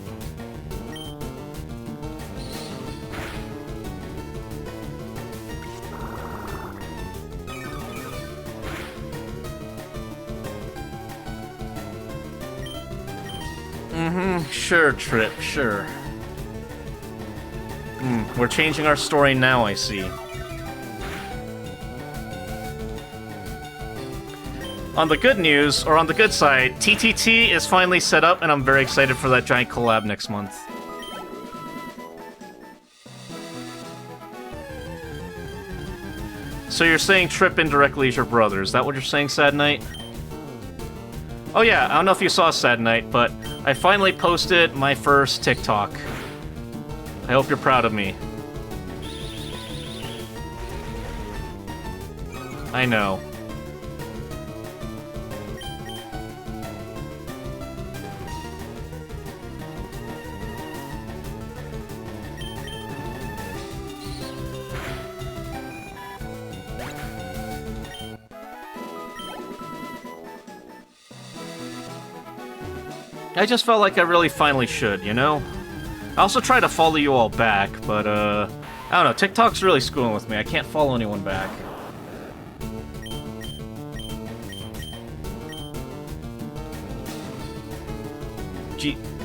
Sure, Trip, sure. We're changing our story now, I see. On the good news, or on the good side, TTT is finally set up, and I'm very excited for that giant collab next month. So you're saying Trip indirectly is your brother, is that what you're saying, Sad Night? Oh yeah, I don't know if you saw Sad Night, but I finally posted my first TikTok. I hope you're proud of me. I know. I just felt like I really finally should, you know? I also try to follow you all back, but, I don't know, TikTok's really screwing with me. I can't follow anyone back.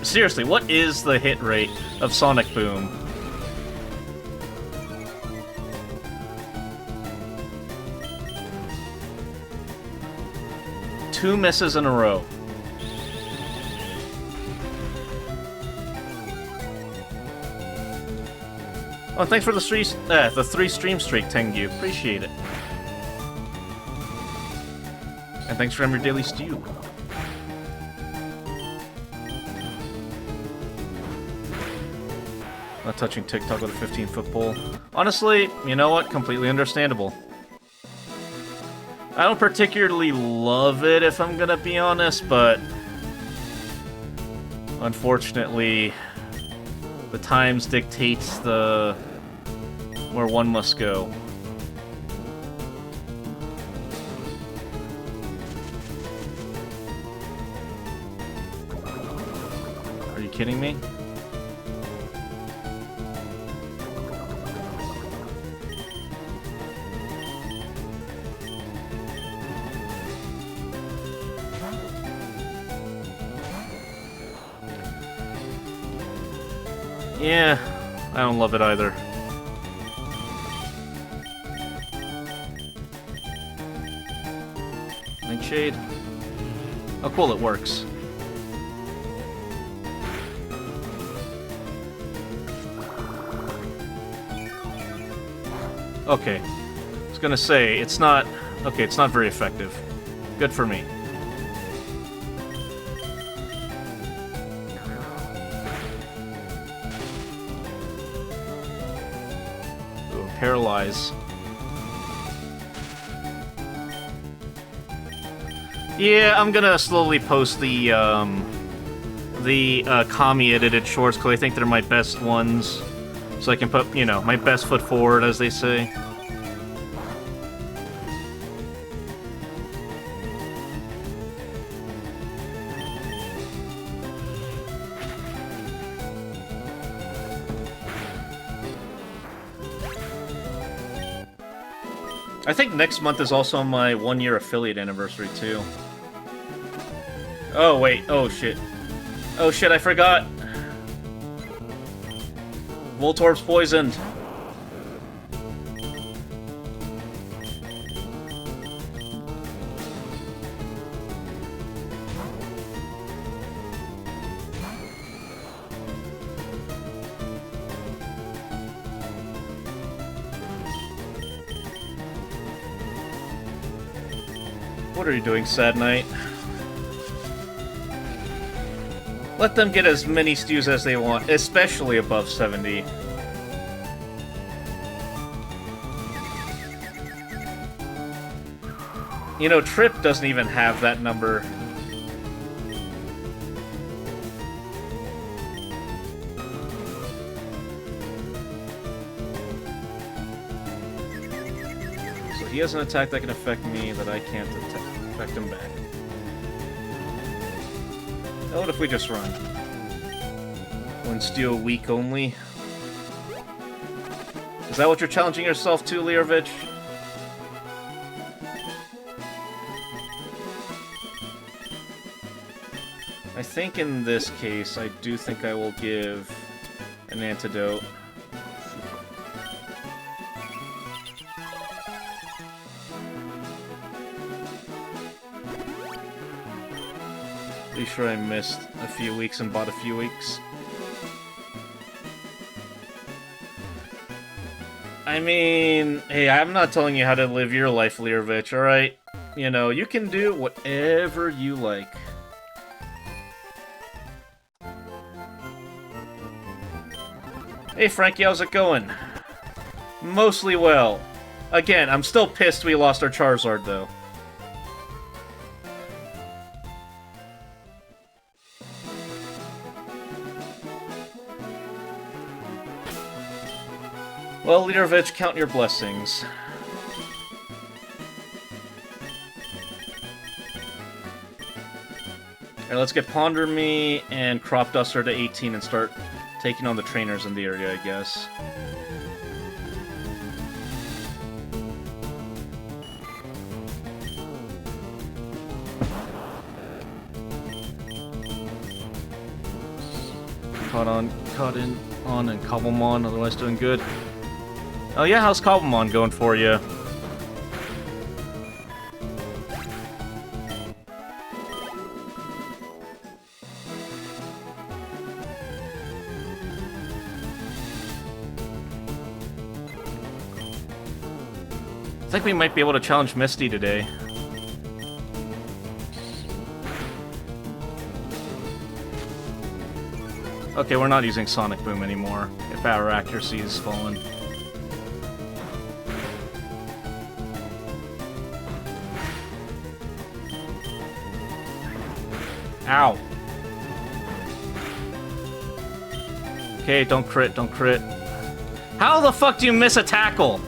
seriously, what is the hit rate of Sonic Boom? Two misses in a row. Oh, thanks for the three stream streak, Tengu. Appreciate it. And thanks for your daily stew. Not touching TikTok with a 15-foot pole. Honestly, you know what? Completely understandable. I don't particularly love it, if I'm gonna be honest, but unfortunately, the times dictates where one must go. Are you kidding me? Yeah, I don't love it either. Nightshade. Oh cool, it works. Okay. I was gonna say, it's not... Okay, it's not very effective. Good for me. Paralyze. Yeah, I'm gonna slowly post the Kami edited shorts because I think they're my best ones, so I can put, you know, my best foot forward, as they say. I think next month is also my 1-year affiliate anniversary, too. Oh, wait. Oh, shit. Oh, shit, I forgot. Voltorb's poisoned. What are you doing, Sad Knight? Let them get as many stews as they want, especially above 70. You know, Trip doesn't even have that number. So he has an attack that can affect me that I can't affect him back. Oh, what if we just run? One steal a week only? Is that what you're challenging yourself to, Leorovich? I think in this case, I do think I will give an antidote. Pretty sure I missed a few weeks and bought a few weeks. I mean, hey, I'm not telling you how to live your life, Leorovich, alright? You know, you can do whatever you like. Hey Frankie, how's it going? Mostly well. Again, I'm still pissed we lost our Charizard, though. Well, Leorovich, count your blessings. Alright, let's get Ponder Me and Crop Duster to 18 and start taking on the trainers in the area, I guess. caught in on, and Cobblemon, otherwise doing good. Oh yeah, how's Cobblemon going for you? I think we might be able to challenge Misty today. Okay, we're not using Sonic Boom anymore, if our accuracy is fallen. Ow. Okay, don't crit, don't crit. How the fuck do you miss a tackle?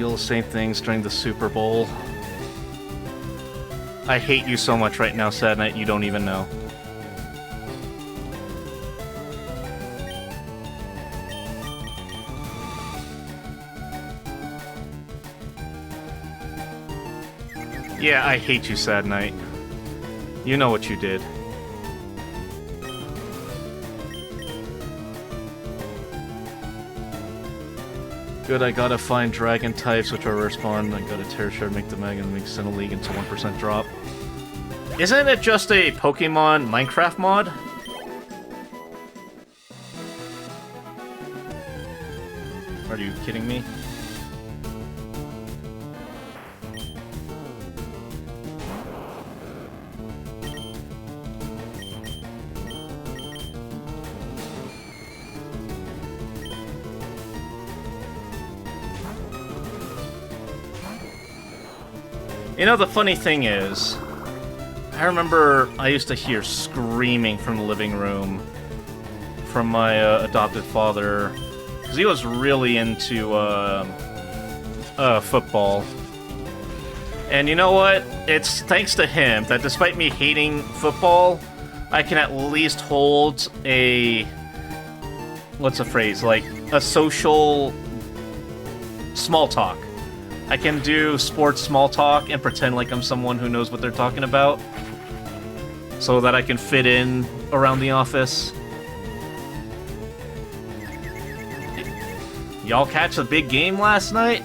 The same things during the Super Bowl. I hate you so much right now, Sad Night, you don't even know. Yeah, I hate you, Sad Night. You know what you did. Good, I gotta find dragon types which are respawn. I gotta tear shard, make the mag, and make Sentinel League into 1% drop. Isn't it just a Pokemon Minecraft mod? Are you kidding me? You know, the funny thing is, I remember I used to hear screaming from the living room from my adopted father, because he was really into football. And you know what? It's thanks to him that despite me hating football, I can at least hold a... what's the phrase? Like, a social small talk. I can do sports small talk and pretend like I'm someone who knows what they're talking about, so that I can fit in around the office. Y'all catch the big game last night?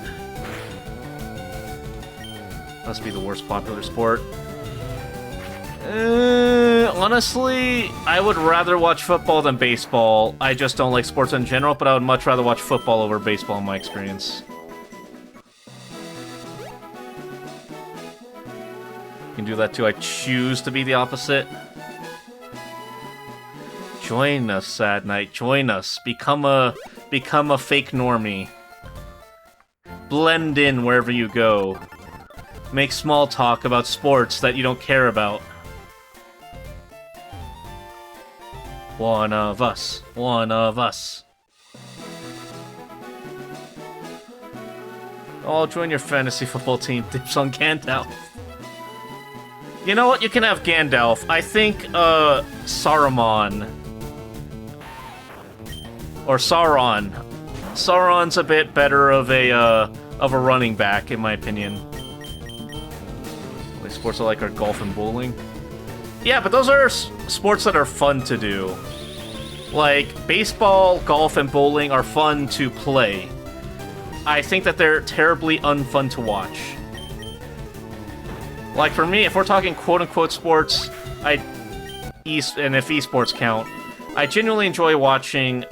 Must be the worst popular sport. Honestly, I would rather watch football than baseball. I just don't like sports in general, but I would much rather watch football over baseball in my experience. Can do that too. I choose to be the opposite. Join us, Sad Night. Join us. Become a fake normie. Blend in wherever you go. Make small talk about sports that you don't care about. One of us. One of us. I'll join your fantasy football team. Dips on Gandalf. You know what? You can have Gandalf. I think, Saruman. Or Sauron. Sauron's a bit better of a running back, in my opinion. The sports I like are golf and bowling. Yeah, but those are sports that are fun to do. Like, baseball, golf, and bowling are fun to play. I think that they're terribly unfun to watch. Like, for me, if we're talking quote-unquote sports, and if esports count, I genuinely enjoy watching,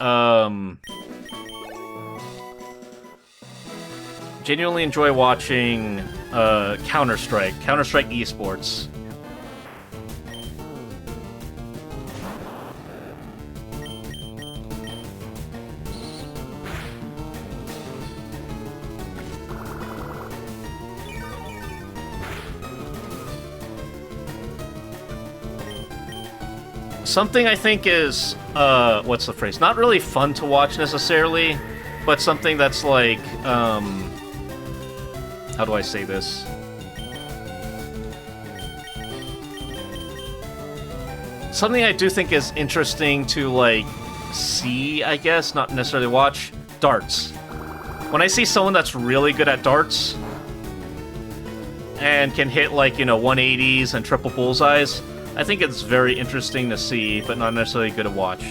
Counter-Strike esports. Something I think is, what's the phrase? Not really fun to watch necessarily, but something that's like, how do I say this? something I do think is interesting to, like, see, I guess, not necessarily watch, darts. When I see someone that's really good at darts and can hit, like, you know, 180s and triple bullseyes, I think it's very interesting to see, but not necessarily good to watch.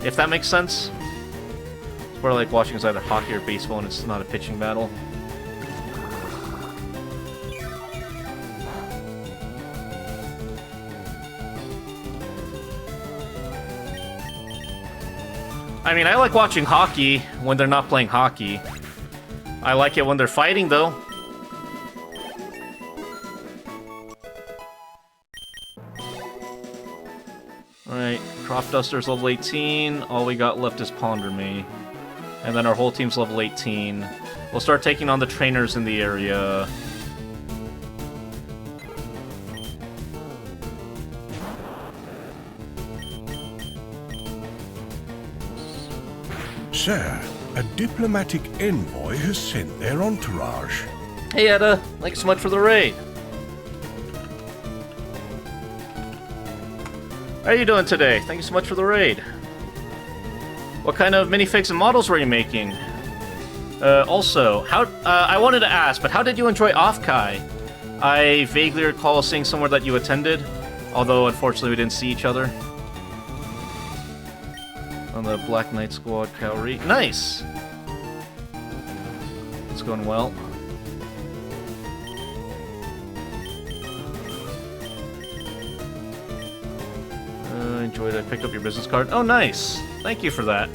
If that makes sense? It's more like watching is either hockey or baseball and it's not a pitching battle. I mean, I like watching hockey when they're not playing hockey. I like it when they're fighting, though. Alright, Crop Duster's level 18. All we got left is Ponder Me. And then our whole team's level 18. We'll start taking on the trainers in the area. Sir, a diplomatic envoy has sent their entourage. Hey, Etta. Thanks so much for the raid. How are you doing today? Thank you so much for the raid. What kind of minifigs and models were you making? Also, I wanted to ask, but how did you enjoy Offkai? I vaguely recall seeing somewhere that you attended, although unfortunately we didn't see each other. On the Black Knight Squad Kaori. Nice! It's going well. Enjoyed. I picked up your business card. Oh, nice! Thank you for that.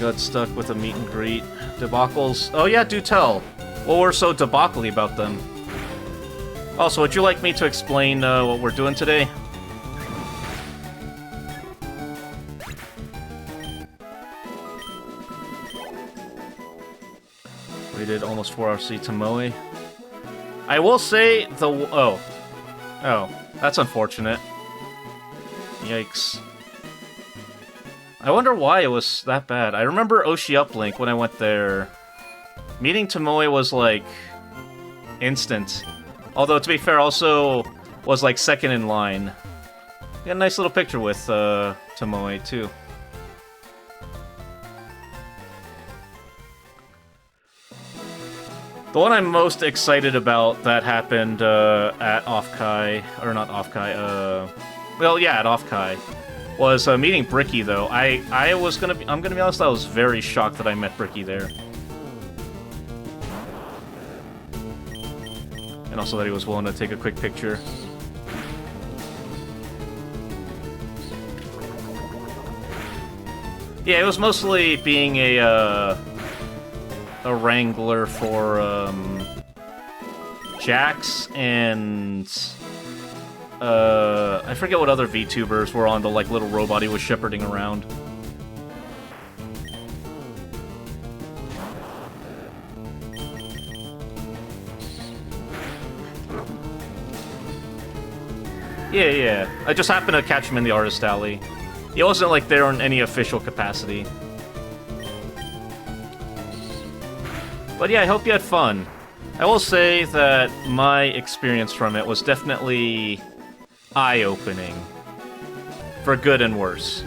Got stuck with a meet and greet. Debacles. Oh yeah, do tell. What were so debacle about them? Also, would you like me to explain what we're doing today? We did almost 4 hours to Moe. I will say the... Oh, that's unfortunate. Yikes. I wonder why it was that bad. I remember Oshi Uplink when I went there. Meeting Tomoe was, like, instant. Although, to be fair, also was, like, second in line. Got a nice little picture with Tomoe, too. The one I'm most excited about that happened at Offkai, or not Offkai, well, yeah, at Offkai, was meeting Bricky, though. I'm gonna be honest, I was very shocked that I met Bricky there. And also that he was willing to take a quick picture. Yeah, it was mostly being a wrangler for Jax and I forget what other VTubers were on the like little robot he was shepherding around. Yeah. I just happened to catch him in the artist alley. He wasn't like there in any official capacity. But yeah, I hope you had fun. I will say that my experience from it was definitely eye-opening. For good and worse.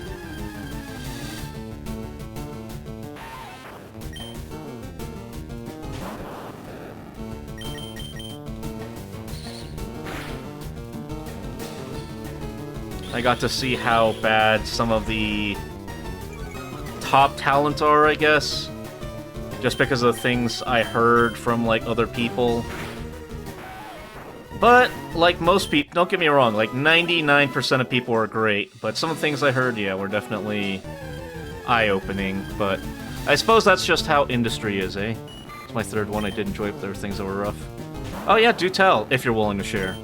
I got to see how bad some of the top talent are, I guess. Just because of the things I heard from, like, other people. But, like most people, don't get me wrong, like, 99% of people were great, but some of the things I heard, yeah, were definitely eye-opening, but I suppose that's just how industry is, eh? It's my third one. I did enjoy it, but there were things that were rough. Oh yeah, do tell, if you're willing to share.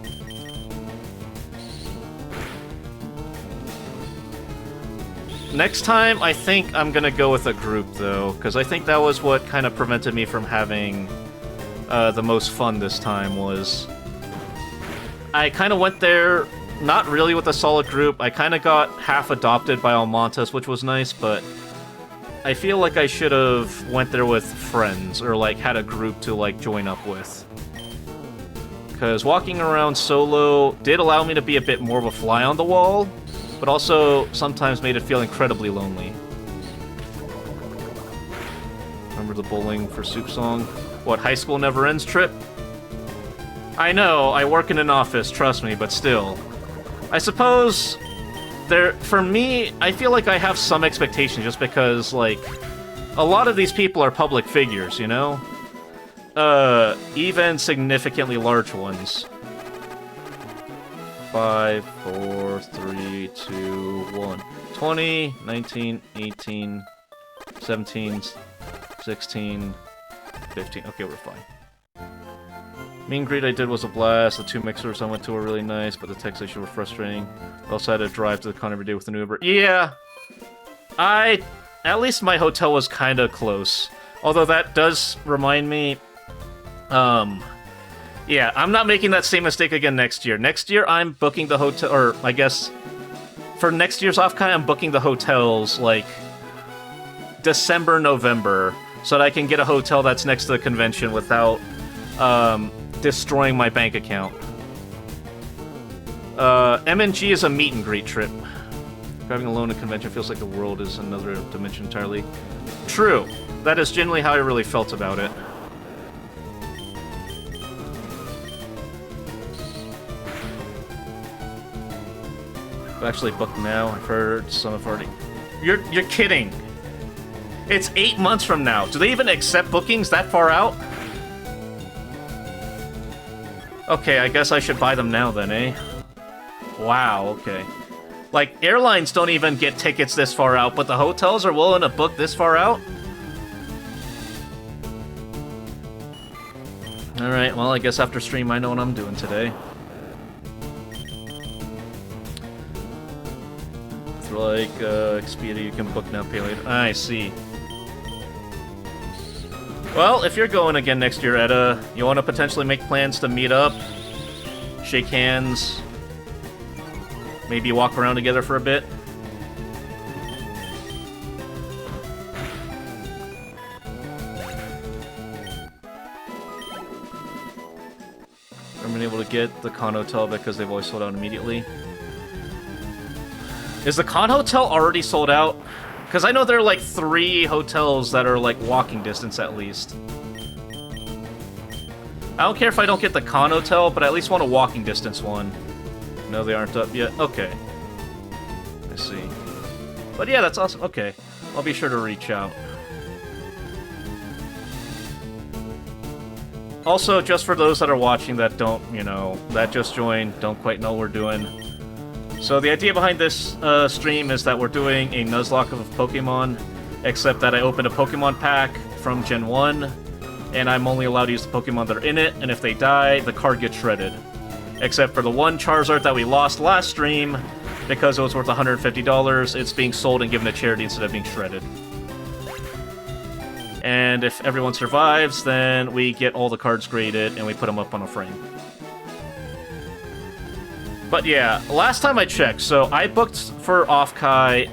Next time, I think I'm gonna go with a group, though, because I think that was what kind of prevented me from having the most fun this time, was... I kind of went there, not really with a solid group. I kind of got half adopted by Almontes, which was nice, but I feel like I should have went there with friends, or, like, had a group to, like, join up with. Because walking around solo did allow me to be a bit more of a fly on the wall, but also sometimes made it feel incredibly lonely. Remember the Bowling for Soup song? What, High School Never Ends trip? I know, I work in an office, trust me, but still. I suppose, for me, I feel like I have some expectation just because, like, a lot of these people are public figures, you know? Even significantly large ones. 5, 4, 3, 2, 1. 20, 19, 18, 17, 16, 15. Okay, we're fine. Meet and greet I did was a blast. The 2 mixers I went to were really nice, but the tech station were frustrating. I also had to drive to the con every day with an Uber. Yeah! At least my hotel was kinda close. Although that does remind me... yeah, I'm not making that same mistake again next year. Next year, I'm booking the hotel... Or, I guess... For next year's off-kai, I'm booking the hotels, like... December, November. So that I can get a hotel that's next to the convention without... destroying my bank account. MNG is a meet and greet trip. Driving alone at convention feels like the world is another dimension entirely. True. That is generally how I really felt about it. I've actually booked now. I've heard some have already... You're kidding! It's 8 months from now. Do they even accept bookings that far out? Okay, I guess I should buy them now then, eh? Wow, okay. Like, airlines don't even get tickets this far out, but the hotels are willing to book this far out? Alright, well, I guess after stream I know what I'm doing today. It's like, Expedia, you can book now, pay later. I see. Well, if you're going again next year, Etta, you want to potentially make plans to meet up, shake hands, maybe walk around together for a bit? I've been able to get the Con Hotel because they've always sold out immediately. Is the Con Hotel already sold out? Because I know there are like 3 hotels that are like walking distance at least. I don't care if I don't get the Con Hotel, but I at least want a walking distance one. No, they aren't up yet. Okay. I see. But yeah, that's awesome. Okay. I'll be sure to reach out. Also, just for those that are watching that don't, you know, that just joined, don't quite know what we're doing. So the idea behind this stream is that we're doing a Nuzlocke of Pokemon, except that I opened a Pokemon pack from Gen 1, and I'm only allowed to use the Pokemon that are in it, and if they die, the card gets shredded. Except for the one Charizard that we lost last stream, because it was worth $150, it's being sold and given to charity instead of being shredded. And if everyone survives, then we get all the cards graded, and we put them up on a frame. But yeah, last time I checked, so I booked for off-kai,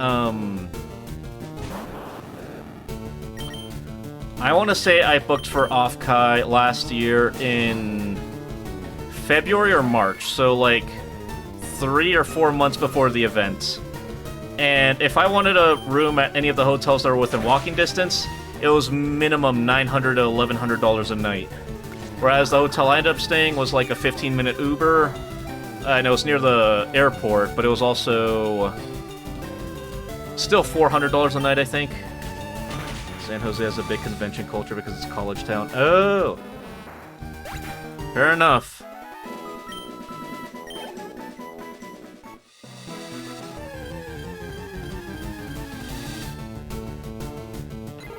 I want to say I booked for off-kai last year in February or March, so like 3 or 4 months before the event. And if I wanted a room at any of the hotels that were within walking distance, it was minimum $900 to $1,100 a night. Whereas the hotel I ended up staying was like a 15-minute Uber. I know it's near the airport, but it was also still $400 a night, I think. San Jose has a big convention culture because it's a college town. Oh! Fair enough.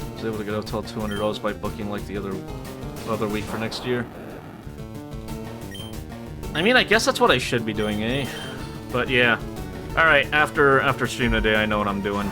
I was able to get a hotel $200 by booking like the other week for next year. I mean, I guess that's what I should be doing, eh? But yeah. Alright, after stream today, I know what I'm doing.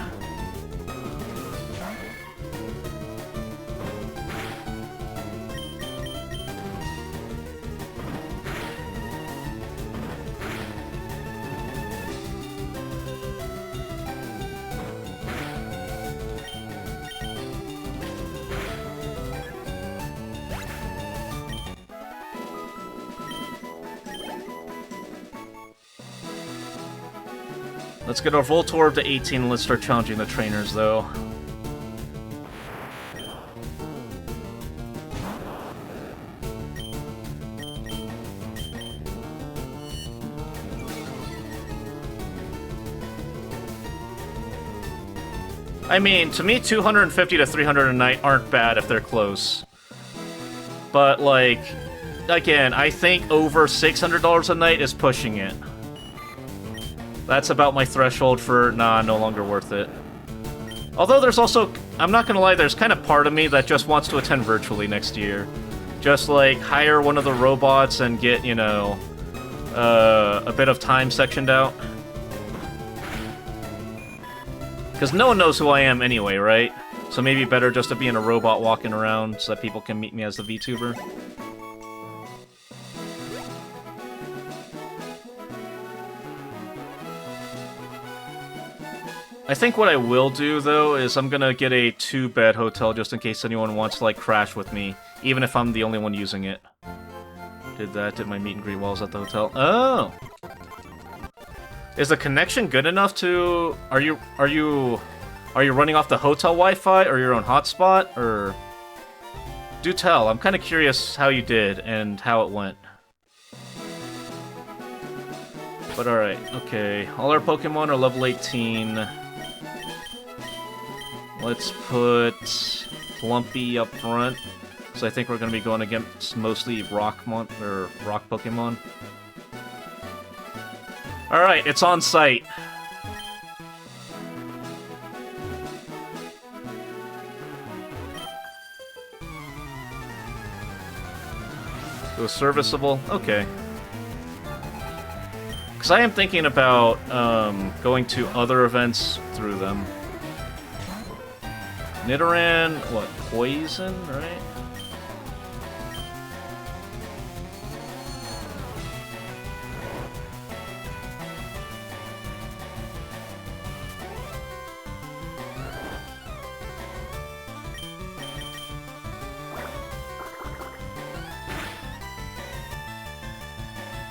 Let's get our Voltorb to 18 and let's start challenging the trainers, though. I mean, to me, 250 to 300 a night aren't bad if they're close. But, like, again, I think over $600 a night is pushing it. That's about my threshold for, nah, no longer worth it. Although there's also, I'm not gonna lie, there's kind of part of me that just wants to attend virtually next year. Just, like, hire one of the robots and get, you know, a bit of time sectioned out. Because no one knows who I am anyway, right? So maybe better just to be in a robot walking around so that people can meet me as the VTuber. I think what I will do, though, is I'm gonna get a 2-bed hotel just in case anyone wants to, like, crash with me, even if I'm the only one using it. Did my meet and greet while I was at the hotel. Oh! Is the connection good enough to... Are you running off the hotel Wi-Fi or your own hotspot, or... Do tell, I'm kind of curious how you did and how it went. But alright, okay. All our Pokemon are level 18. Let's put Plumpy up front, so I think we're going to be going against mostly rock Pokemon. Alright, it's on site. It was serviceable? Okay. Because I am thinking about going to other events through them. Nidoran, what, poison, right?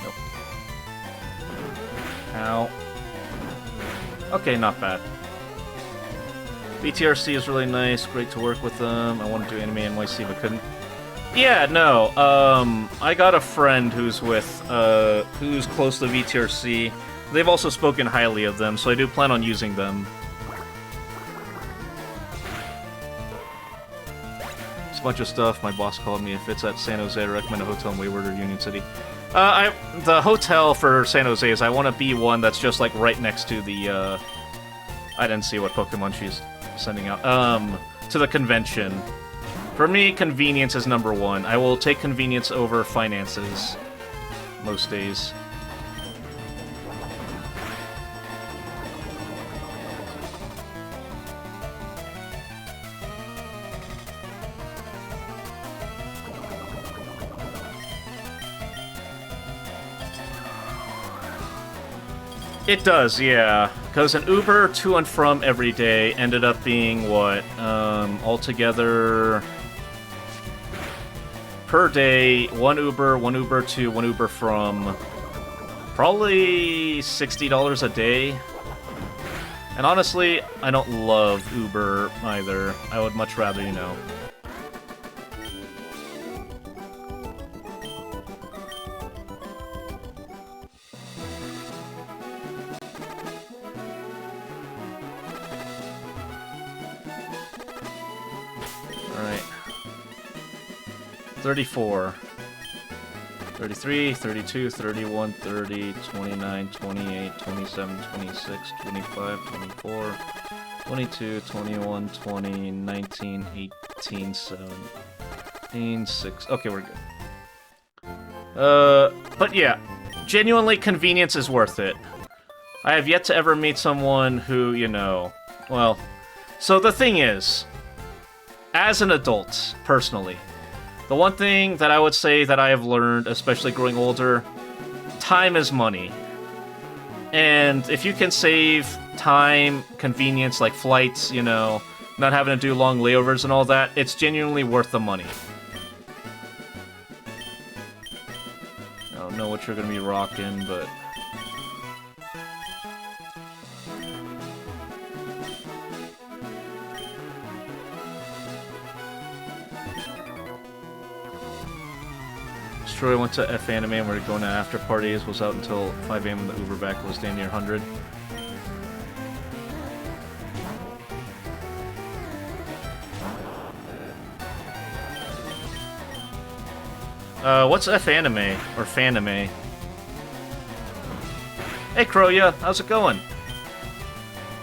Nope. Ow. Okay, not bad. BTRC is really nice, great to work with them. I wanted to do Anime NYC but couldn't. Yeah, no, I got a friend who's with, who's close to VTRC. They've also spoken highly of them, so I do plan on using them. It's a bunch of stuff. My boss called me. If it's at San Jose, I recommend a hotel in Wayward or Union City. The hotel for San Jose is I want to be one that's just, like, right next to the, I didn't see what Pokemon she's sending out. To the convention. For me, convenience is number one. I will take convenience over finances most days. It does, yeah. Because an Uber to and from every day ended up being, what, altogether... Per day, one Uber to, one Uber from... Probably $60 a day. And honestly, I don't love Uber either. I would much rather, you know... Alright. 34. 33, 32, 31, 30, 29, 28, 27, 26, 25, 24, 22, 21, 20, 19, 18, 17, 6. Okay, we're good. But yeah, genuinely, convenience is worth it. I have yet to ever meet someone who, you know, well, so the thing is, as an adult, personally, the one thing that I would say that I have learned, especially growing older, time is money. And if you can save time, convenience, like flights, you know, not having to do long layovers and all that, it's genuinely worth the money. I don't know what you're going to be rocking, but... Troy went to F Anime and we were going to after parties, was out until 5 a.m. and the Uber back was damn near 100. What's F Anime? Or Fanime? Hey Kroya, how's it going?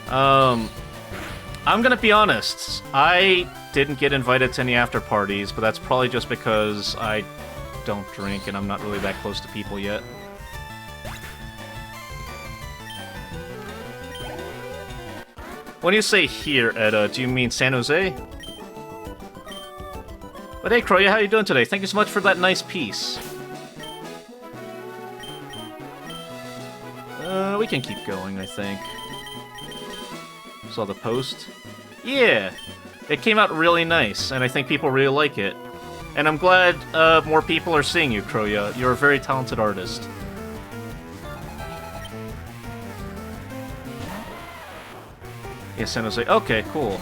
I'm gonna be honest, I didn't get invited to any after parties, but that's probably just because I don't drink and I'm not really that close to people yet. When you say here, Edda, do you mean San Jose? But hey Kroya, how you doing today? Thank you so much for that nice piece. We can keep going, I think. Saw the post? Yeah! It came out really nice, and I think people really like it. And I'm glad more people are seeing you, Kroya. You're a very talented artist. Yeah, San Jose. Okay, cool.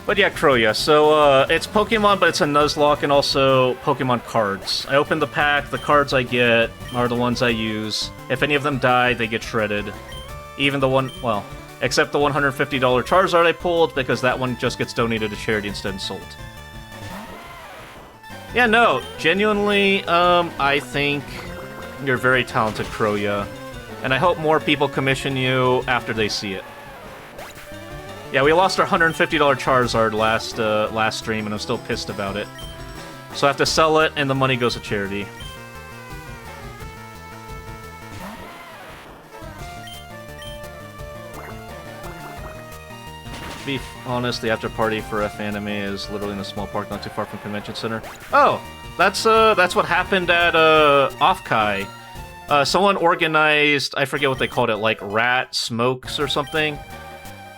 But yeah, Kroya, so it's Pokemon, but it's a Nuzlocke and also Pokemon cards. I open the pack, the cards I get are the ones I use. If any of them die, they get shredded. Even the one, well, except the $150 Charizard I pulled, because that one just gets donated to charity instead and sold. Yeah, no, genuinely, I think you're very talented, Kroya. And I hope more people commission you after they see it. Yeah, we lost our $150 Charizard last stream, and I'm still pissed about it. So I have to sell it, and the money goes to charity. To be honest, the after party for F Anime is literally in a small park not too far from Convention Center. Oh, that's what happened at Offkai. Someone organized, I forget what they called it, like Rat Smokes or something.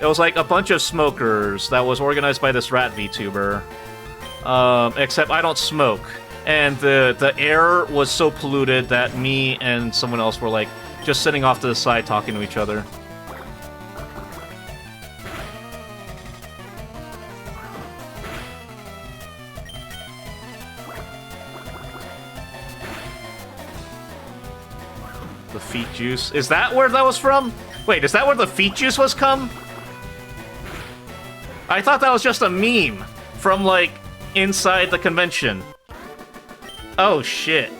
It was like a bunch of smokers that was organized by this rat VTuber. Except I don't smoke. And the air was so polluted that me and someone else were like just sitting off to the side talking to each other. The feet juice. Is that where that was from? Wait, is that where the feet juice was come? I thought that was just a meme from, like, inside the convention. Oh, shit.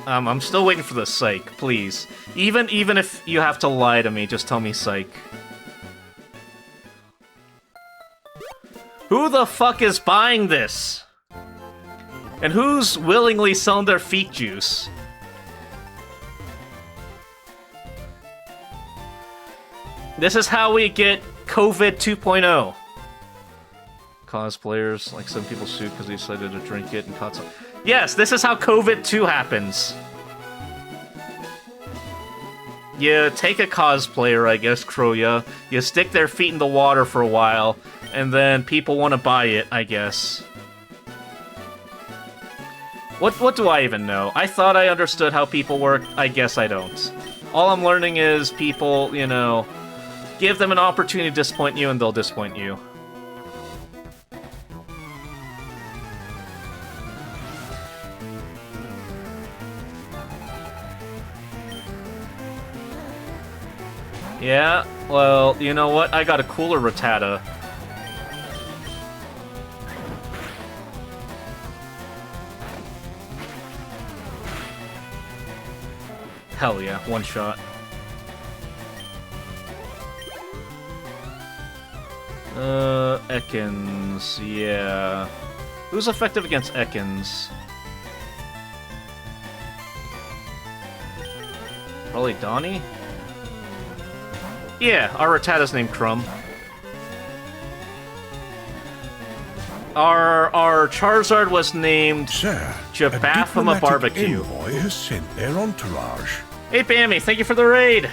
I'm still waiting for the psych, please. Even if you have to lie to me, just tell me psych. Who the fuck is buying this? And who's willingly selling their feet juice? This is how we get COVID 2.0. Cosplayers, like some people sued because they decided to drink it and caught some... Yes, this is how COVID 2 happens. You take a cosplayer, I guess, Kroya, you stick their feet in the water for a while, and then people want to buy it, I guess. What do I even know? I thought I understood how people work. I guess I don't. All I'm learning is people, you know, give them an opportunity to disappoint you and they'll disappoint you. Yeah, well, you know what? I got a cooler Rattata. Hell yeah, one shot. Ekans, yeah. Who's effective against Ekans? Probably Donnie? Yeah, our Rattata's named Crumb. Our Charizard was named Sir, Jabafama Barbecue. Envoy has sent their entourage. Hey Bammy, thank you for the raid!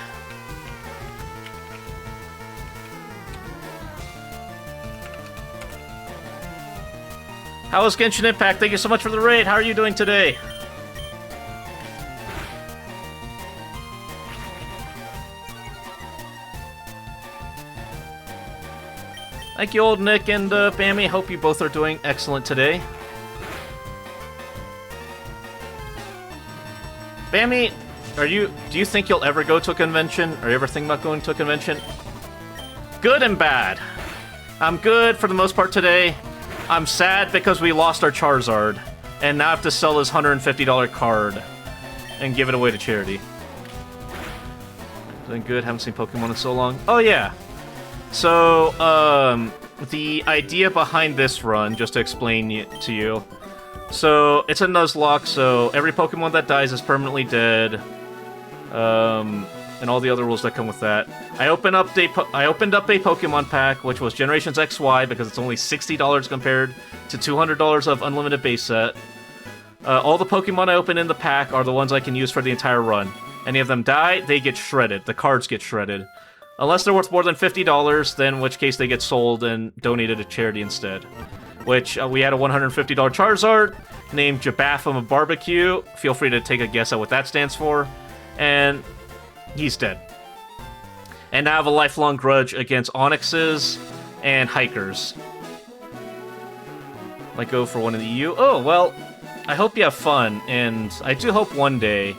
How is Genshin Impact? Thank you so much for the raid. How are you doing today? Thank you, Old Nick and Bammy. Hope you both are doing excellent today. Bammy, do you think you'll ever go to a convention? Are you ever thinking about going to a convention? Good and bad. I'm good for the most part today. I'm sad because we lost our Charizard, and now I have to sell his $150 card and give it away to charity. Doing good, haven't seen Pokemon in so long. Oh yeah. So, the idea behind this run, just to explain to you. So, it's a Nuzlocke, so every Pokemon that dies is permanently dead. And all the other rules that come with that. I opened up a Pokemon pack, which was Generations XY, because it's only $60 compared to $200 of unlimited base set. All the Pokemon I open in the pack are the ones I can use for the entire run. Any of them die, they get shredded. The cards get shredded. Unless they're worth more than $50, then in which case they get sold and donated to charity instead. Which, we had a $150 Charizard named Jabatham Barbecue. Feel free to take a guess at what that stands for. And he's dead. And I have a lifelong grudge against Onyxes and Hikers. Might go for one in the EU. Oh, well, I hope you have fun, and I do hope one day...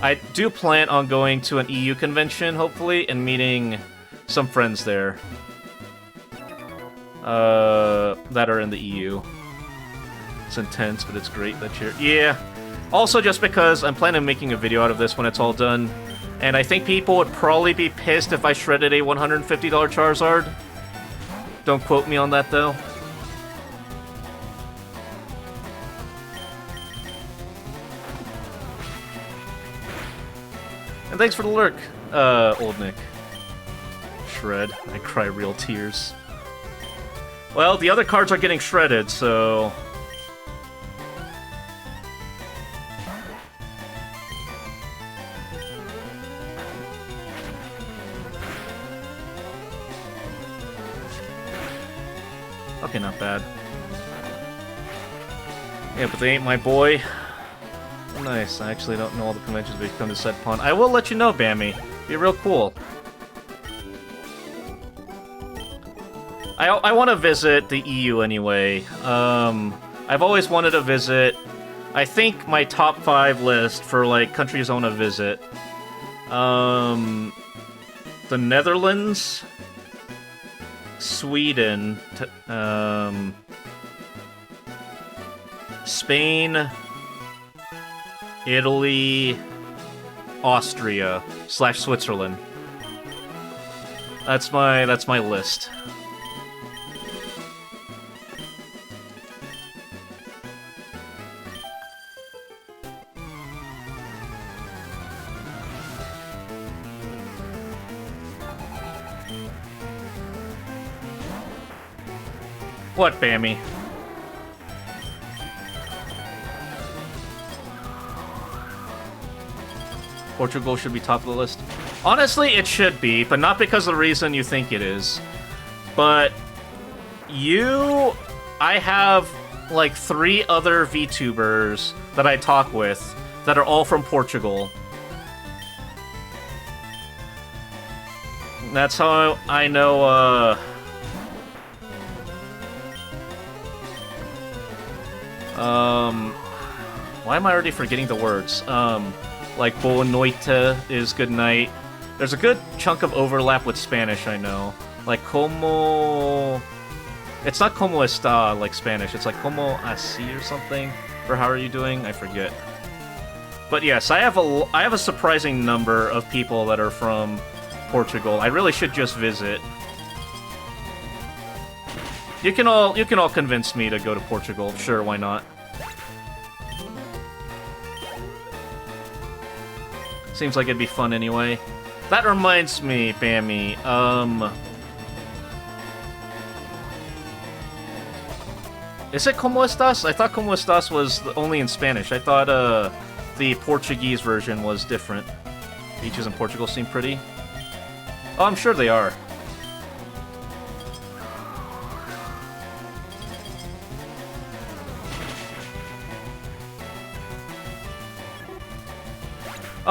I do plan on going to an EU convention, hopefully, and meeting some friends there. That are in the EU. It's intense, but it's great that you're... Yeah. Also, just because I'm planning on making a video out of this when it's all done. And I think people would probably be pissed if I shredded a $150 Charizard. Don't quote me on that, though. And thanks for the lurk, Old Nick. Shred. I cry real tears. Well, the other cards are getting shredded, so... Okay, not bad. Yeah, but they ain't my boy. Oh, nice. I actually don't know all the conventions we've come to Set Pond. I will let you know, Bammy. Be real cool. I want to visit the EU anyway. I've always wanted to visit. I think my top 5 list for, like, countries I want to visit. The Netherlands... Sweden, Spain, Italy, Austria / Switzerland. That's my list. What, Bammy? Portugal should be top of the list. Honestly, it should be, but not because of the reason you think it is. But I have like 3 other VTubers that I talk with that are all from Portugal. That's how I know, why am I already forgetting the words? Like Boa Noite is good night. There's a good chunk of overlap with Spanish, I know. Like como... It's not como está, like Spanish. It's like como así or something. Or how are you doing? I forget. But yes, I have a surprising number of people that are from Portugal. I really should just visit. You can all convince me to go to Portugal. Sure, why not? Seems like it'd be fun anyway. That reminds me, Bammy, is it como estás? I thought como estás was only in Spanish. I thought, the Portuguese version was different. Beaches in Portugal seem pretty. Oh, I'm sure they are.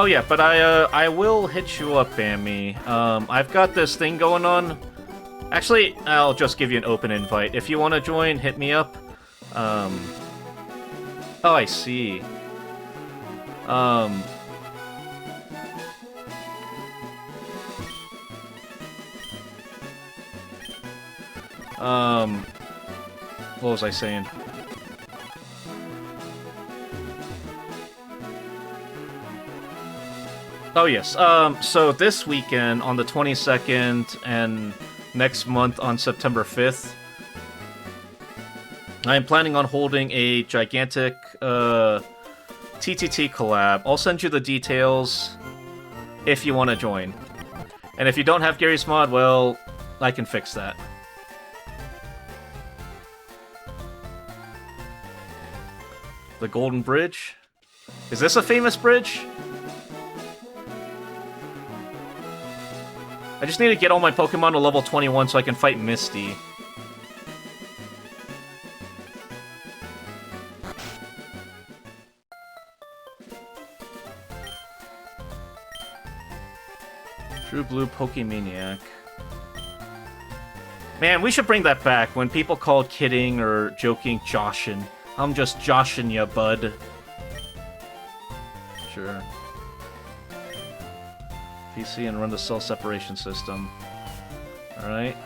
Oh yeah, but I will hit you up, Bammy. I've got this thing going on. Actually, I'll just give you an open invite. If you want to join, hit me up. Oh, I see. What was I saying? Oh, yes. So this weekend, on the 22nd, and next month on September 5th, I am planning on holding a gigantic, TTT collab. I'll send you the details if you want to join. And if you don't have Gary's mod, well, I can fix that. The Golden Bridge? Is this a famous bridge? I just need to get all my Pokemon to level 21 so I can fight Misty. True Blue Pokemaniac. Man, we should bring that back when people called kidding or joking joshin'. I'm just joshin' ya, bud. Sure. PC and run the cell separation system. Alright.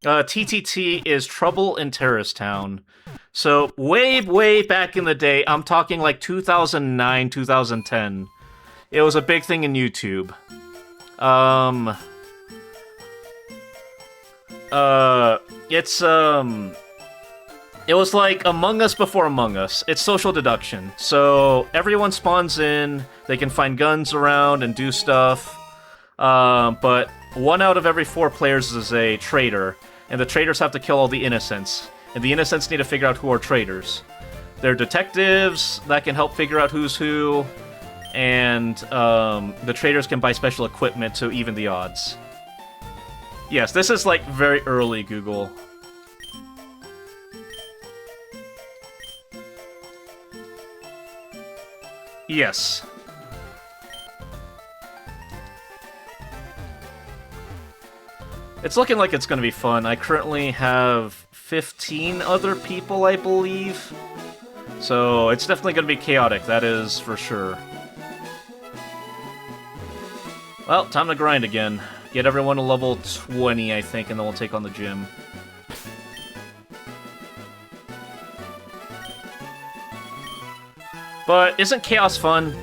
TTT is Trouble in Terrorist Town. So, way back in the day, I'm talking like 2009, 2010. It was a big thing in YouTube. It was like Among Us before Among Us. It's social deduction. So, everyone spawns in, they can find guns around and do stuff. But 1 out of every 4 players is a traitor, and the traitors have to kill all the innocents. And the innocents need to figure out who are traitors. They're detectives that can help figure out who's who, and the traitors can buy special equipment to even the odds. Yes, this is like very early Google. Yes. It's looking like it's going to be fun. I currently have 15 other people, I believe. So it's definitely going to be chaotic, that is for sure. Well, time to grind again. Get everyone to level 20, I think, and then we'll take on the gym. But isn't chaos fun?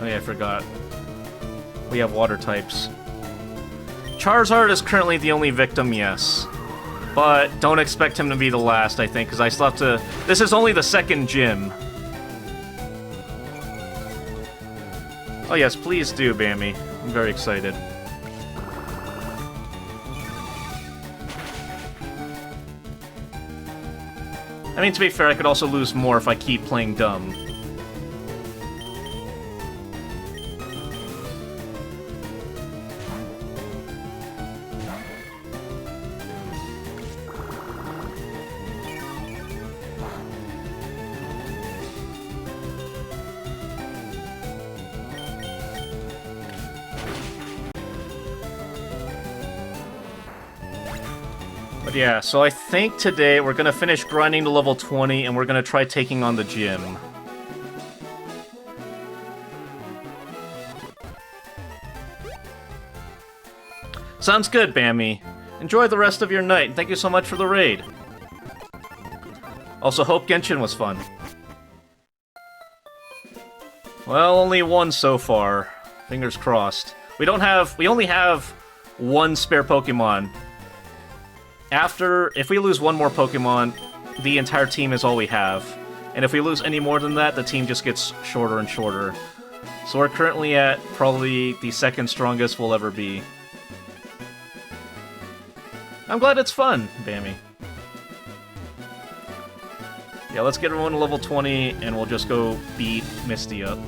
Oh yeah, I forgot. We have water types. Charizard is currently the only victim, yes. But don't expect him to be the last, I think, because I still have to... This is only the second gym. Oh yes, please do, Bammy. I'm very excited. I mean, to be fair, I could also lose more if I keep playing dumb. Yeah, so I think today we're gonna finish grinding to level 20 and we're gonna try taking on the gym. Sounds good, Bammy. Enjoy the rest of your night, and thank you so much for the raid. Also, hope Genshin was fun. Well, only one so far. Fingers crossed. We only have one spare Pokemon. If we lose one more Pokemon, the entire team is all we have. And if we lose any more than that, the team just gets shorter and shorter. So we're currently at probably the second strongest we'll ever be. I'm glad it's fun, Bammy. Yeah, let's get everyone to level 20, and we'll just go beat Misty up.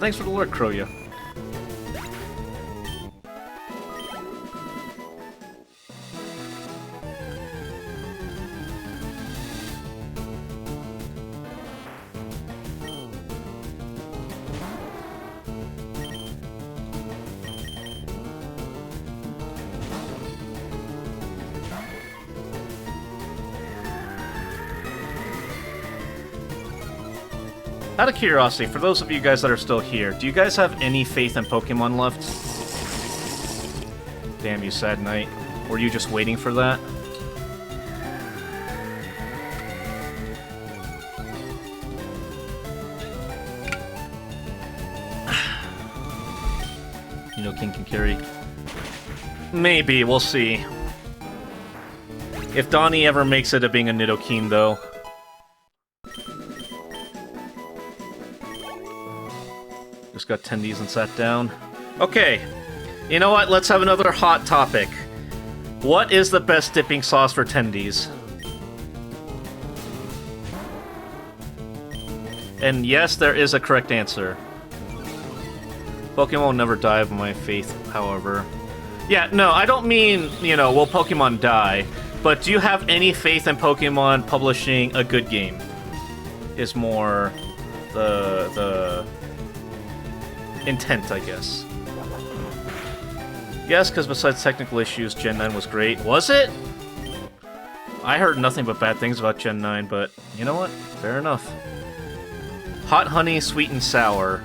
Thanks for the lure, Kroya. Out of curiosity, for those of you guys that are still here, do you guys have any faith in Pokemon left? Damn you, sad knight. Were you just waiting for that? You know King can carry. Maybe, we'll see. If Donnie ever makes it to being a Nidoking, though. Just got tendies and sat down. Okay, you know what? Let's have another hot topic. What is the best dipping sauce for tendies? And yes, there is a correct answer. Pokemon will never die of my faith, however. Yeah, no, I don't mean, you know, will Pokemon die? But do you have any faith in Pokemon publishing a good game? Is more the intent, I guess. Yes, because besides technical issues, Gen 9 was great. Was it? I heard nothing but bad things about Gen 9, but you know what? Fair enough. Hot honey, sweet and sour.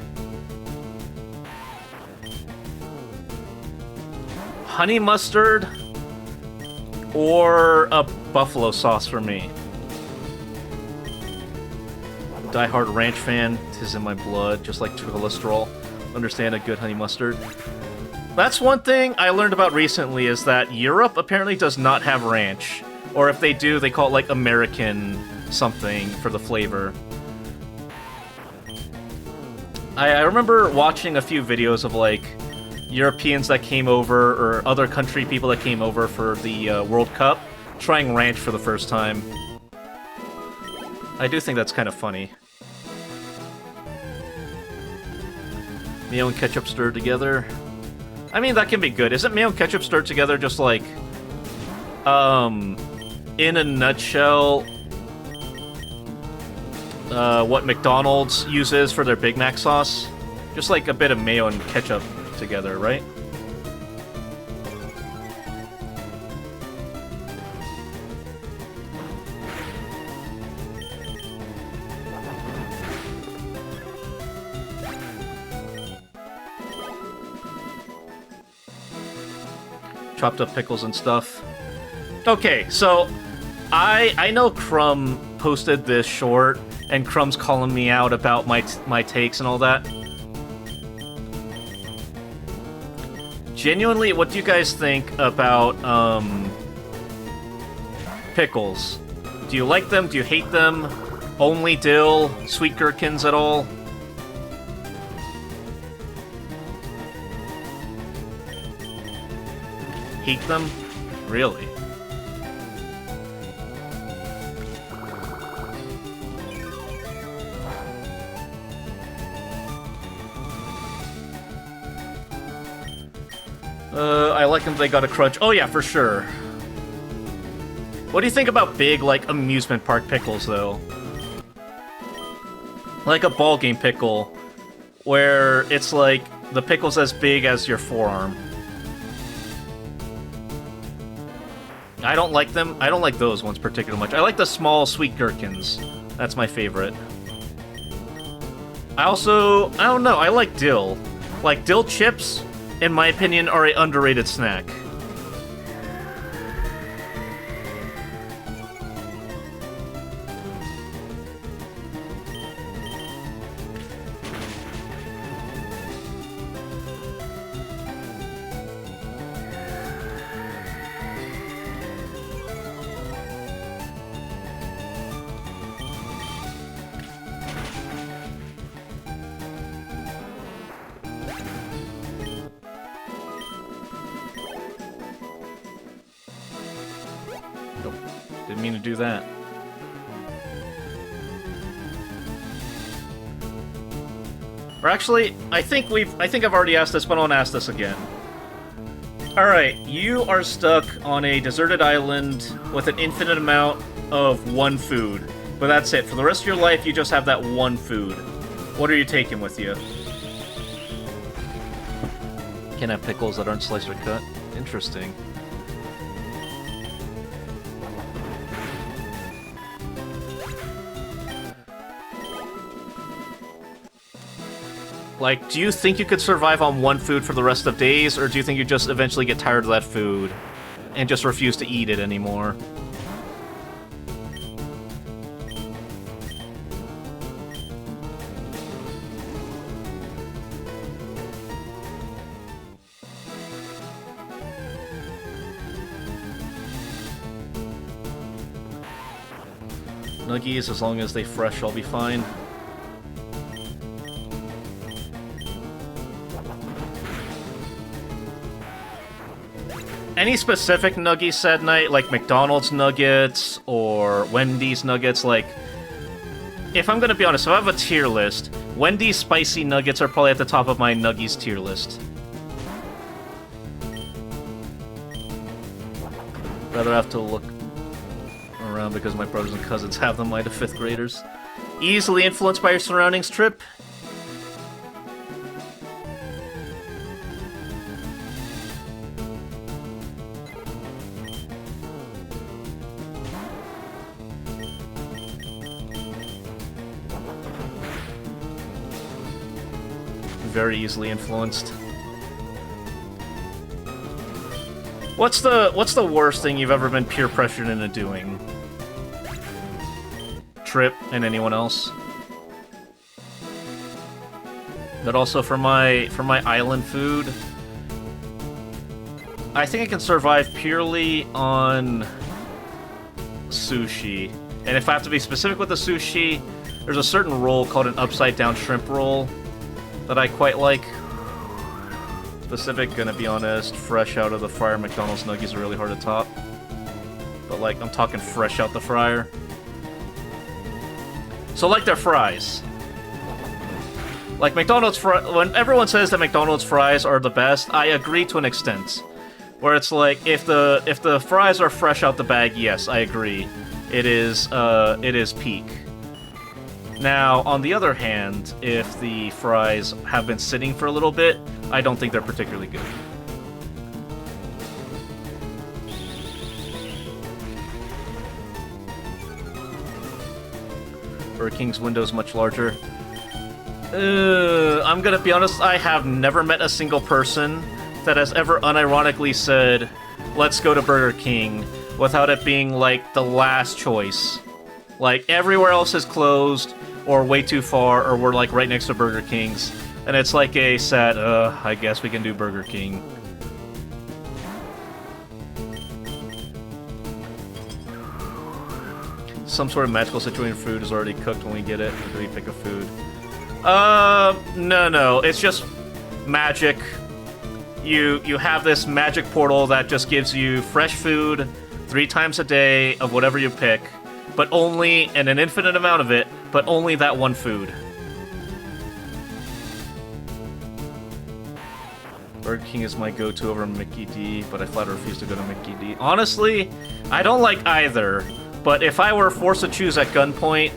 Honey mustard or a buffalo sauce for me. Die-hard ranch fan, 'tis in my blood, just like cholesterol. Understand a good honey mustard. That's one thing I learned about recently, is that Europe apparently does not have ranch. Or if they do, they call it like American something for the flavor. I remember watching a few videos of like Europeans that came over, or other country people that came over for the World Cup, trying ranch for the first time. I do think that's kind of funny. Mayo and ketchup stirred together. I mean, that can be good. Isn't mayo and ketchup stirred together just like, in a nutshell, what McDonald's uses for their Big Mac sauce? Just like a bit of mayo and ketchup together, right? Chopped up pickles and stuff. Okay, so I know Crumb posted this short, and Crumb's calling me out about my takes and all that. Genuinely, what do you guys think about pickles? Do you like them? Do you hate them? Only dill? Sweet gherkins at all? Hate them? Really? I like them, they got a crunch. Oh yeah, for sure. What do you think about big, like, amusement park pickles, though? Like a ball game pickle, where it's like, the pickle's as big as your forearm. I don't like them. I don't like those ones particularly much. I like the small, sweet gherkins. That's my favorite. I don't know, I like dill. Like, dill chips, in my opinion, are an underrated snack. Didn't mean to do that. Or actually, I think I've already asked this, but I won't ask this again. Alright, you are stuck on a deserted island with an infinite amount of one food. But that's it. For the rest of your life, you just have that one food. What are you taking with you? Can't have pickles that aren't sliced or cut. Interesting. Like, do you think you could survive on one food for the rest of days, or do you think you just eventually get tired of that food and just refuse to eat it anymore? Nuggies, as long as they fresh, I'll be fine. Any specific nuggies said night, like McDonald's nuggets or Wendy's nuggets, like... If I'm gonna be honest, if I have a tier list, Wendy's spicy nuggets are probably at the top of my nuggies tier list. Rather have to look around because my brothers and cousins have them, like the 5th graders. Easily influenced by your surroundings, Trip? Very easily influenced. What's the worst thing you've ever been peer pressured into doing? Trip and anyone else? But also for my island food, I think I can survive purely on sushi. And if I have to be specific with the sushi, there's a certain roll called an upside down shrimp roll that I quite like. Specific, gonna be honest, fresh out of the fryer McDonald's nuggies are really hard to top. But like, I'm talking fresh out the fryer. So like their fries. Like McDonald's when everyone says that McDonald's fries are the best, I agree to an extent. Where it's like, if the fries are fresh out the bag, yes, I agree. It is peak. Now, on the other hand, if the fries have been sitting for a little bit, I don't think they're particularly good. Burger King's window's much larger. I'm gonna be honest, I have never met a single person that has ever unironically said, let's go to Burger King, without it being, like, the last choice. Like, everywhere else is closed, or way too far, or we're, like, right next to Burger King's. And it's like a sad, I guess we can do Burger King. Some sort of magical situation food is already cooked when we get it. Or do we pick a food? No. It's just magic. You have this magic portal that just gives you fresh food 3 times a day of whatever you pick. But only, and an infinite amount of it, but only that one food. Burger King is my go-to over Mickey D, but I flat out refuse to go to Mickey D. Honestly, I don't like either, but if I were forced to choose at gunpoint,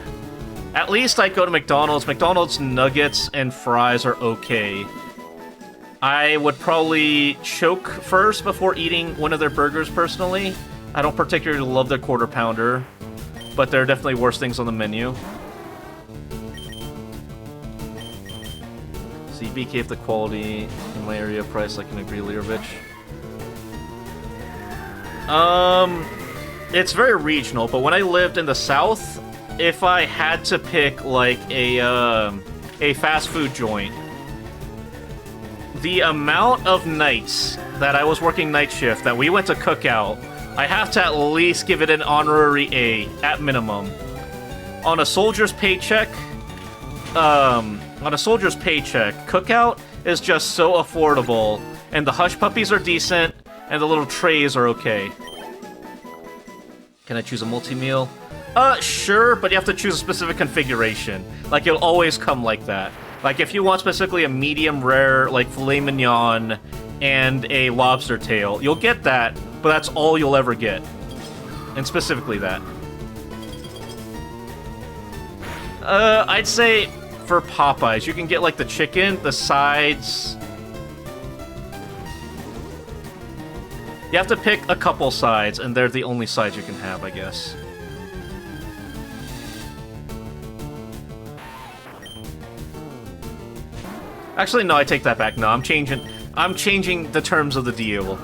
at least I'd go to McDonald's. McDonald's nuggets and fries are okay. I would probably choke first before eating one of their burgers, personally. I don't particularly love their Quarter Pounder, but there are definitely worse things on the menu. CBK if the quality in my area price, I can agree, Learovich. It's very regional, but when I lived in the South, if I had to pick, like, a fast food joint, the amount of nights that I was working night shift, that we went to Cookout, I have to at least give it an honorary A, at minimum. On a soldier's paycheck, Cookout is just so affordable, and the hush puppies are decent, and the little trays are okay. Can I choose a multi-meal? Sure, but you have to choose a specific configuration. Like, it'll always come like that. Like, if you want specifically a medium rare, like, filet mignon and a lobster tail, you'll get that, but that's all you'll ever get. And specifically that. I'd say for Popeyes, you can get, like, the chicken, the sides. You have to pick a couple sides, and they're the only sides you can have, I guess. Actually, no, I take that back. No, I'm changing the terms of the deal.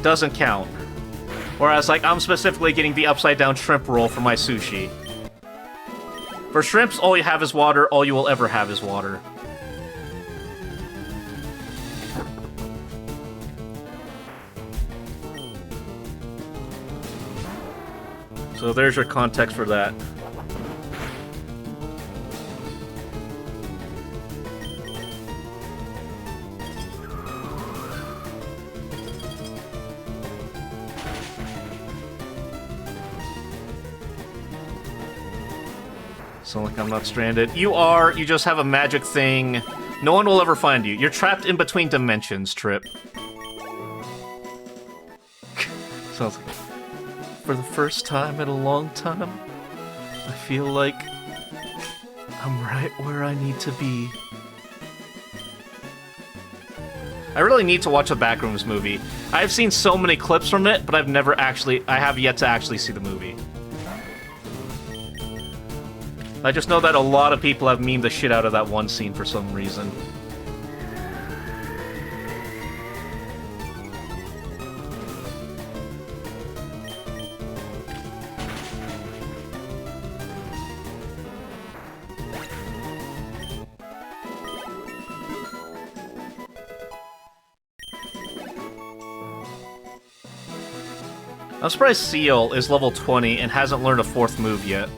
Doesn't count. Whereas, like, I'm specifically getting the upside-down shrimp roll for my sushi. For shrimps, all you have is water. All you will ever have is water. So there's your context for that. So, like, I'm not stranded. You are. You just have a magic thing. No one will ever find you. You're trapped in between dimensions, Trip. Sounds like... For the first time in a long time, I feel like I'm right where I need to be. I really need to watch the Backrooms movie. I've seen so many clips from it, but I have yet to actually see the movie. I just know that a lot of people have memed the shit out of that one scene for some reason. I'm surprised Seal is level 20 and hasn't learned a fourth move yet.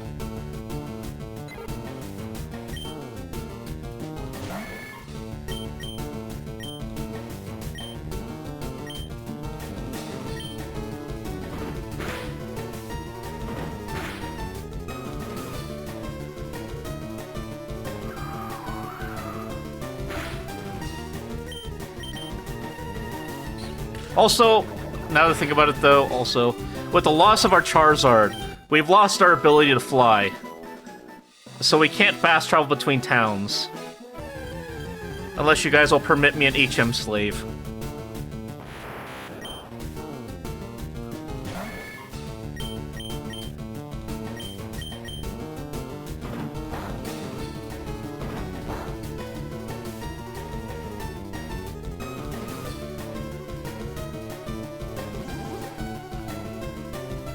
Also, now that I think about it though, with the loss of our Charizard, we've lost our ability to fly. So we can't fast travel between towns. Unless you guys will permit me an HM slave.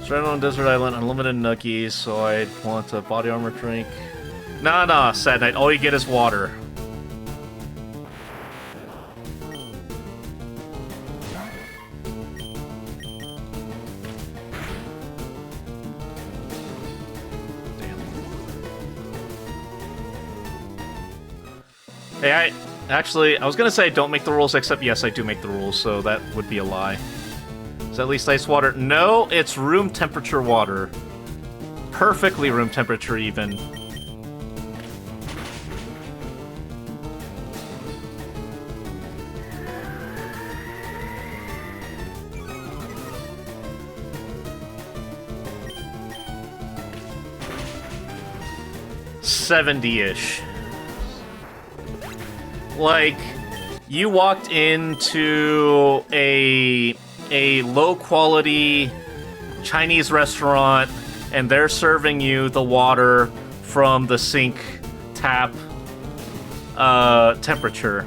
Stranded on Desert Island, unlimited nuggies, so I'd want a body armor drink. Nah, Sad Knight, all you get is water. Hey, I was gonna say don't make the rules, except yes, I do make the rules, so that would be a lie. Is that at least ice water? No, it's room temperature water. Perfectly room temperature, even. $70-ish. Like, you walked into a low-quality Chinese restaurant, and they're serving you the water from the sink tap temperature.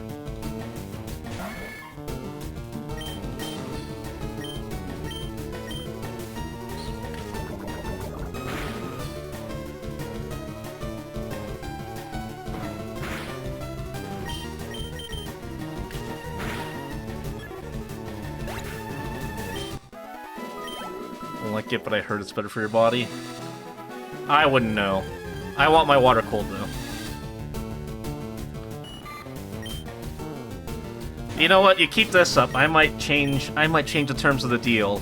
Like it, but I heard it's better for your body. I wouldn't know. I want my water cold though. You know what? You keep this up. I might change the terms of the deal.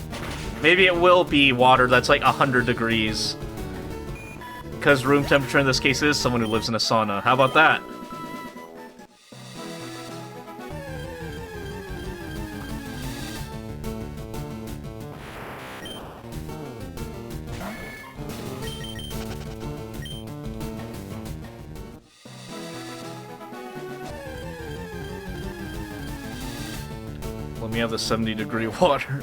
Maybe it will be water that's like 100 degrees. Because room temperature in this case is someone who lives in a sauna. How about that? Let me have the 70-degree water.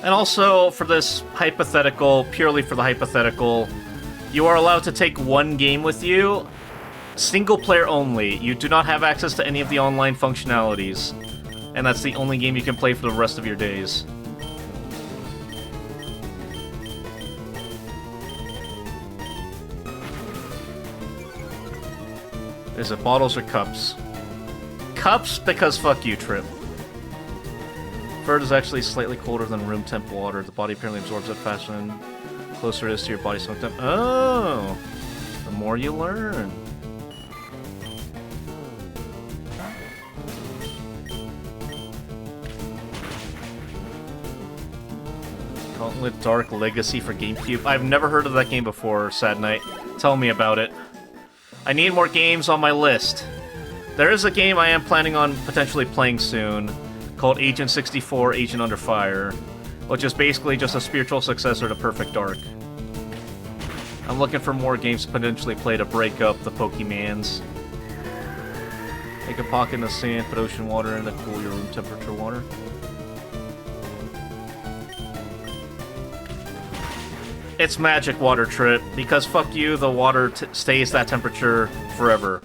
And also, for this hypothetical, purely for the hypothetical, you are allowed to take one game with you, single player only. You do not have access to any of the online functionalities. And that's the only game you can play for the rest of your days. Is it bottles or cups? Cups, because fuck you, Trip. Bird is actually slightly colder than room temp water. The body apparently absorbs it faster and closer it is to your body smoke temp. Oh! The more you learn. Gauntlet Dark Legacy for GameCube. I've never heard of that game before, Sad Night. Tell me about it. I need more games on my list. There is a game I am planning on potentially playing soon, called Agent 64, Agent Under Fire, which is basically just a spiritual successor to Perfect Dark. I'm looking for more games to potentially play to break up the Pokemans. Take a pocket in the sand, put ocean water in to cool your room temperature water. It's magic water, Trip, because fuck you, the water stays that temperature forever.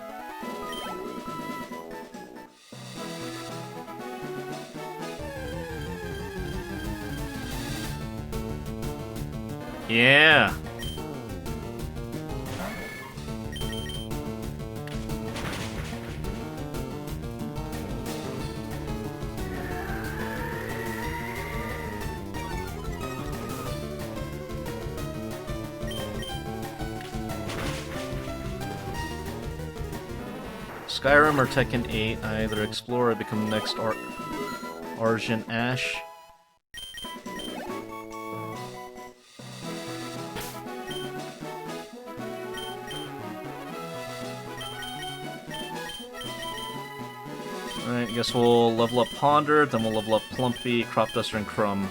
Yeah. Skyrim or Tekken 8, I either explore or become the next Arjun Ash. Alright, I guess we'll level up Ponder, then we'll level up Plumpy, Crop Duster, and Crumb.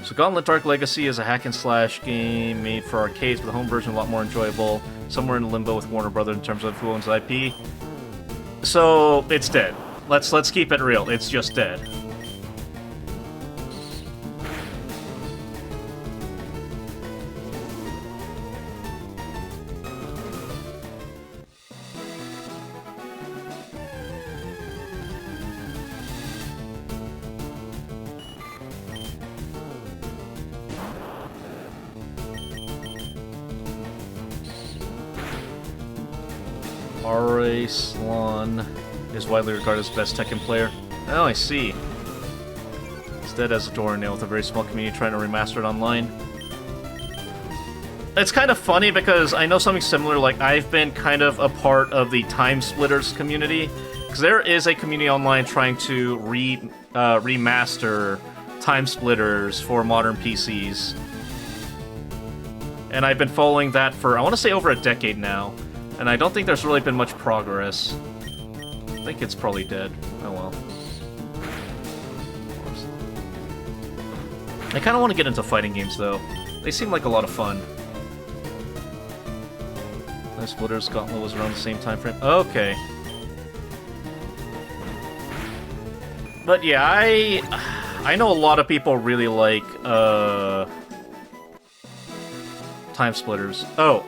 So Gauntlet Dark Legacy is a hack-and-slash game made for arcades, but the home version is a lot more enjoyable. Somewhere in limbo with Warner Brothers in terms of who owns the IP. So, it's dead. Let's keep it real. It's just dead. R.A. Slon is widely regarded as the best Tekken player. Oh, I see. It's dead as a doornail with a very small community trying to remaster it online. It's kind of funny because I know something similar, like I've been kind of a part of the Time Splitters community, because there is a community online trying to remaster Time Splitters for modern PCs. And I've been following that for, I want to say, over a decade now. And I don't think there's really been much progress. I think it's probably dead. Oh well. I kind of want to get into fighting games, though. They seem like a lot of fun. Nice Splitters Gauntlet was around the same time frame. Okay. But yeah, I know a lot of people really like Time Splitters. Oh,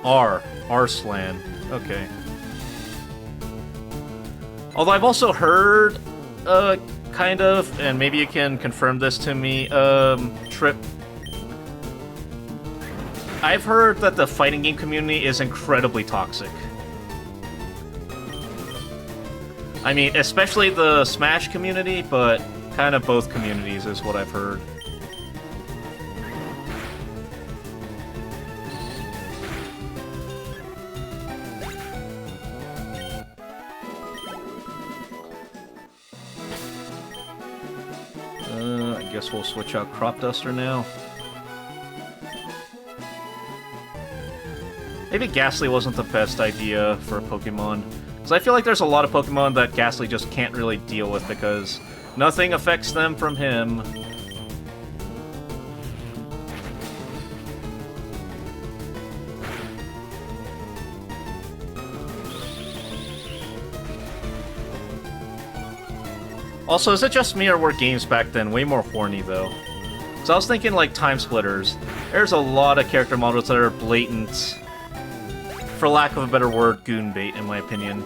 Arslan. Okay. Although I've also heard, kind of, and maybe you can confirm this to me, Trip, I've heard that the fighting game community is incredibly toxic. I mean, especially the Smash community, but kind of both communities is what I've heard. I guess we'll switch out Crop Duster now. Maybe Ghastly wasn't the best idea for a Pokemon. Because I feel like there's a lot of Pokemon that Ghastly just can't really deal with because nothing affects them from him. Also, is it just me or were games back then way more horny, though? So I was thinking, like, Time Splitters. There's a lot of character models that are blatant, for lack of a better word, goon bait, in my opinion.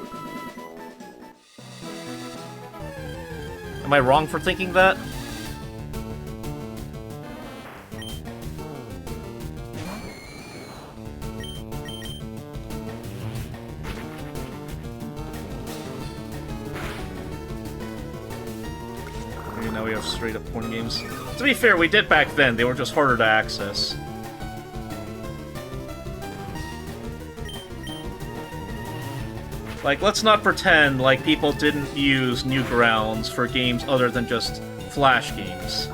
Am I wrong for thinking that? Maybe now we have straight up porn games. To be fair, we did back then. They were just harder to access. Like, let's not pretend like people didn't use Newgrounds for games other than just Flash games.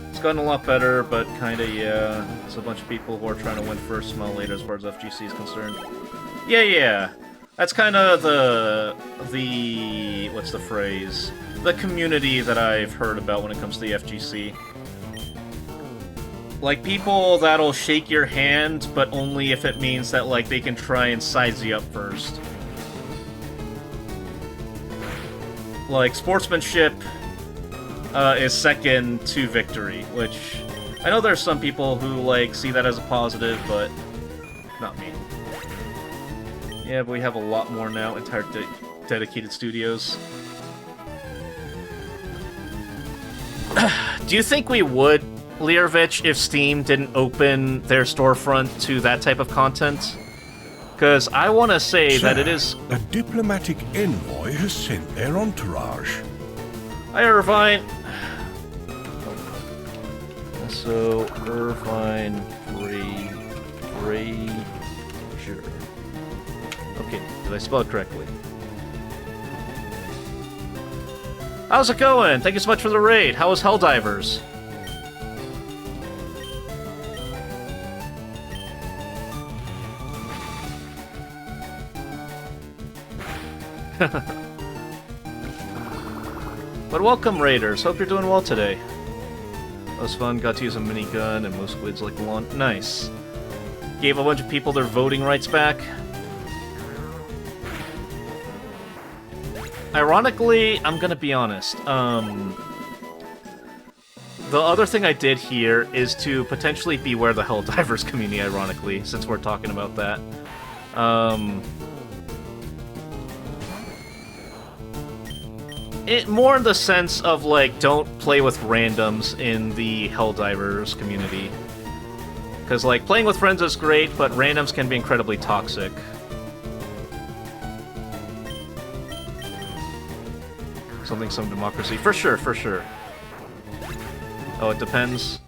It's gotten a lot better, but kinda, yeah. There's a bunch of people who are trying to win first, smell later as far as FGC is concerned. Yeah. That's kinda the... what's the phrase? The community that I've heard about when it comes to the FGC. Like, people that'll shake your hand, but only if it means that, like, they can try and size you up first. Like, sportsmanship is second to victory, which I know there's some people who, like, see that as a positive, but not me. Yeah, but we have a lot more now, entire dedicated studios. Do you think we would, Learovich, if Steam didn't open their storefront to that type of content? Because I want to say that it is... A diplomatic envoy has sent their entourage. Hi, Irvine. So, Irvine Frazier. Okay, did I spell it correctly? How's it going? Thank you so much for the raid. How was Helldivers? But welcome, Raiders. Hope you're doing well today. That was fun. Got to use a minigun and most squids like the lawn. Nice. Gave a bunch of people their voting rights back. Ironically, I'm gonna be honest, the other thing I did here is to potentially beware the Helldivers community, ironically, since we're talking about that. It more in the sense of, like, don't play with randoms in the Helldivers community. Because, like, playing with friends is great, but randoms can be incredibly toxic. Some democracy. For sure, for sure. Oh, it depends.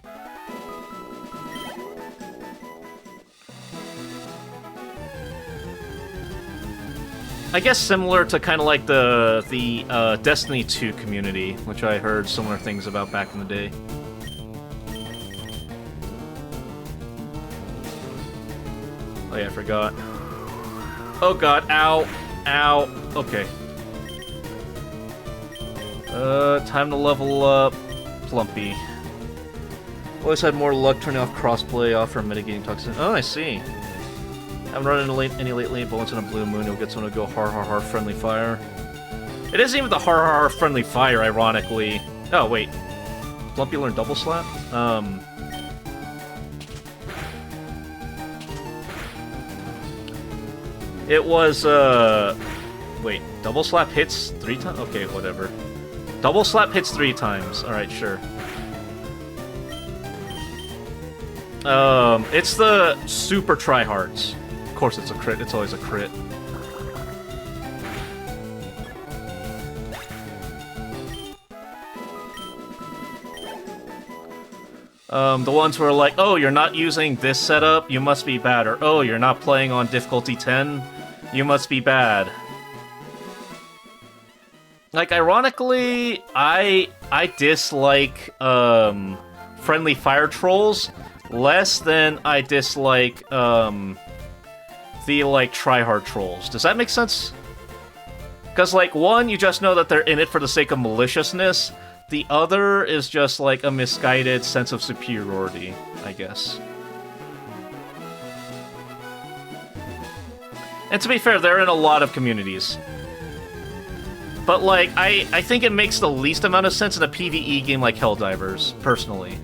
I guess similar to kind of like the Destiny 2 community, which I heard similar things about back in the day. Oh yeah, I forgot. Oh god, ow, ow. Okay. Time to level up Plumpy. Always had more luck turning off crossplay, offer mitigating toxin. Oh, I see. Haven't run into any lately, but once in a blue moon, you'll get someone to go har har har friendly fire. It isn't even the har har har friendly fire, ironically. Oh, wait. Plumpy learned double slap? It was, Wait, double slap hits 3 times? Okay, whatever. Double slap hits 3 times. Alright, sure. It's the super tryhards. Of course it's a crit, it's always a crit. The ones who are like, oh, you're not using this setup, you must be bad, or oh, you're not playing on difficulty 10, you must be bad. Like, ironically, I dislike, friendly fire trolls less than I dislike, the, like, tryhard trolls. Does that make sense? Because, like, one, you just know that they're in it for the sake of maliciousness. The other is just, like, a misguided sense of superiority, I guess. And to be fair, they're in a lot of communities. But, like, I think it makes the least amount of sense in a PvE game like Helldivers, personally.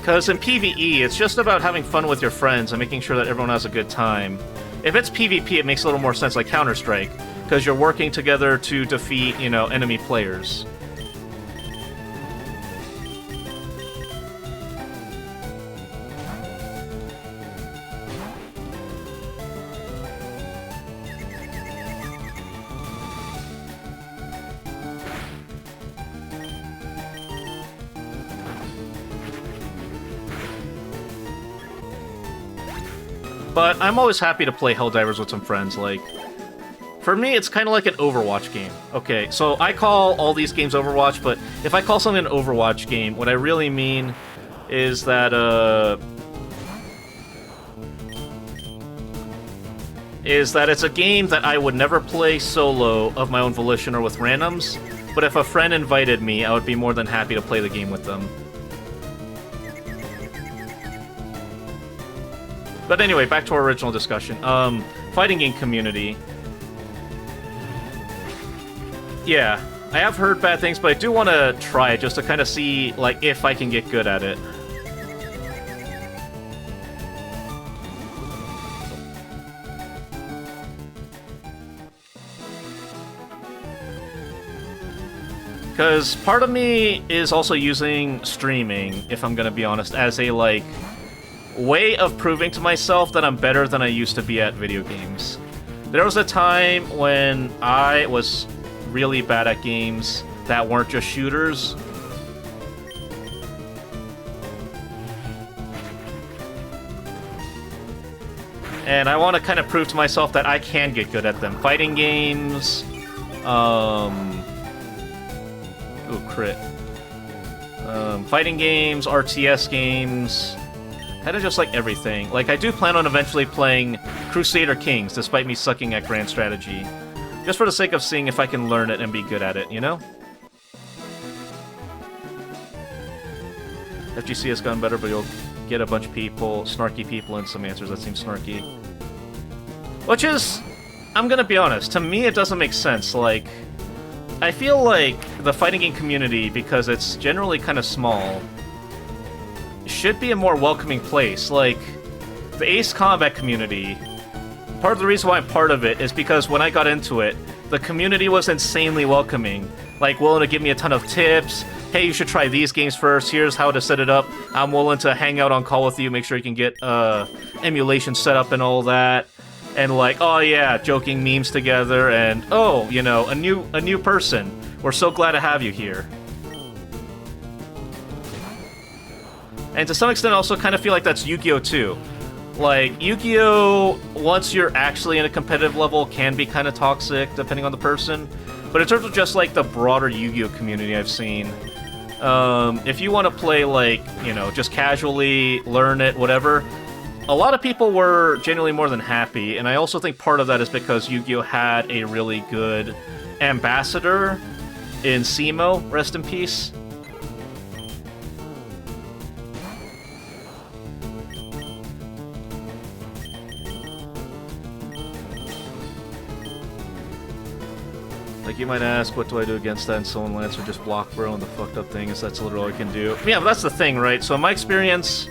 Because in PvE, it's just about having fun with your friends and making sure that everyone has a good time. If it's PvP, it makes a little more sense, like Counter-Strike, because you're working together to defeat, you know, enemy players. But I'm always happy to play Helldivers with some friends, like... For me, it's kind of like an Overwatch game. Okay, so I call all these games Overwatch, but if I call something an Overwatch game, what I really mean is that, it's a game that I would never play solo of my own volition or with randoms, but if a friend invited me, I would be more than happy to play the game with them. But anyway, back to our original discussion. Fighting game community. Yeah, I have heard bad things, but I do want to try it just to kind of see, like, if I can get good at it. Because part of me is also using streaming, if I'm gonna be honest, as a, like, way of proving to myself that I'm better than I used to be at video games. There was a time when I was really bad at games that weren't just shooters. And I want to kind of prove to myself that I can get good at them. Fighting games, ooh, crit. Fighting games, RTS games, kind of just like everything. Like, I do plan on eventually playing Crusader Kings, despite me sucking at Grand Strategy. Just for the sake of seeing if I can learn it and be good at it, you know? FGC has gotten better, but you'll get a bunch of people, snarky people, and some answers that seem snarky. Which is, I'm gonna be honest, to me it doesn't make sense. Like, I feel like the fighting game community, because it's generally kind of small, should be a more welcoming place. Like, the Ace Combat community, part of the reason why I'm part of it is because when I got into it, the community was insanely welcoming. Like, willing to give me a ton of tips. Hey, you should try these games first. Here's how to set it up. I'm willing to hang out on call with you, make sure you can get emulation set up and all that. And like, oh yeah, joking memes together, and oh, you know, a new person. We're so glad to have you here. And to some extent, I also kind of feel like that's Yu-Gi-Oh! Too. Like, Yu-Gi-Oh!, once you're actually in a competitive level, can be kind of toxic, depending on the person. But in terms of just, like, the broader Yu-Gi-Oh! Community I've seen, if you want to play, like, you know, just casually, learn it, whatever, a lot of people were genuinely more than happy, and I also think part of that is because Yu-Gi-Oh! Had a really good ambassador in Simo, rest in peace. Like, you might ask, what do I do against that? And someone will answer, just block, bro, and the fucked up thing is that's literally all I can do. Yeah, but that's the thing, right? So in my experience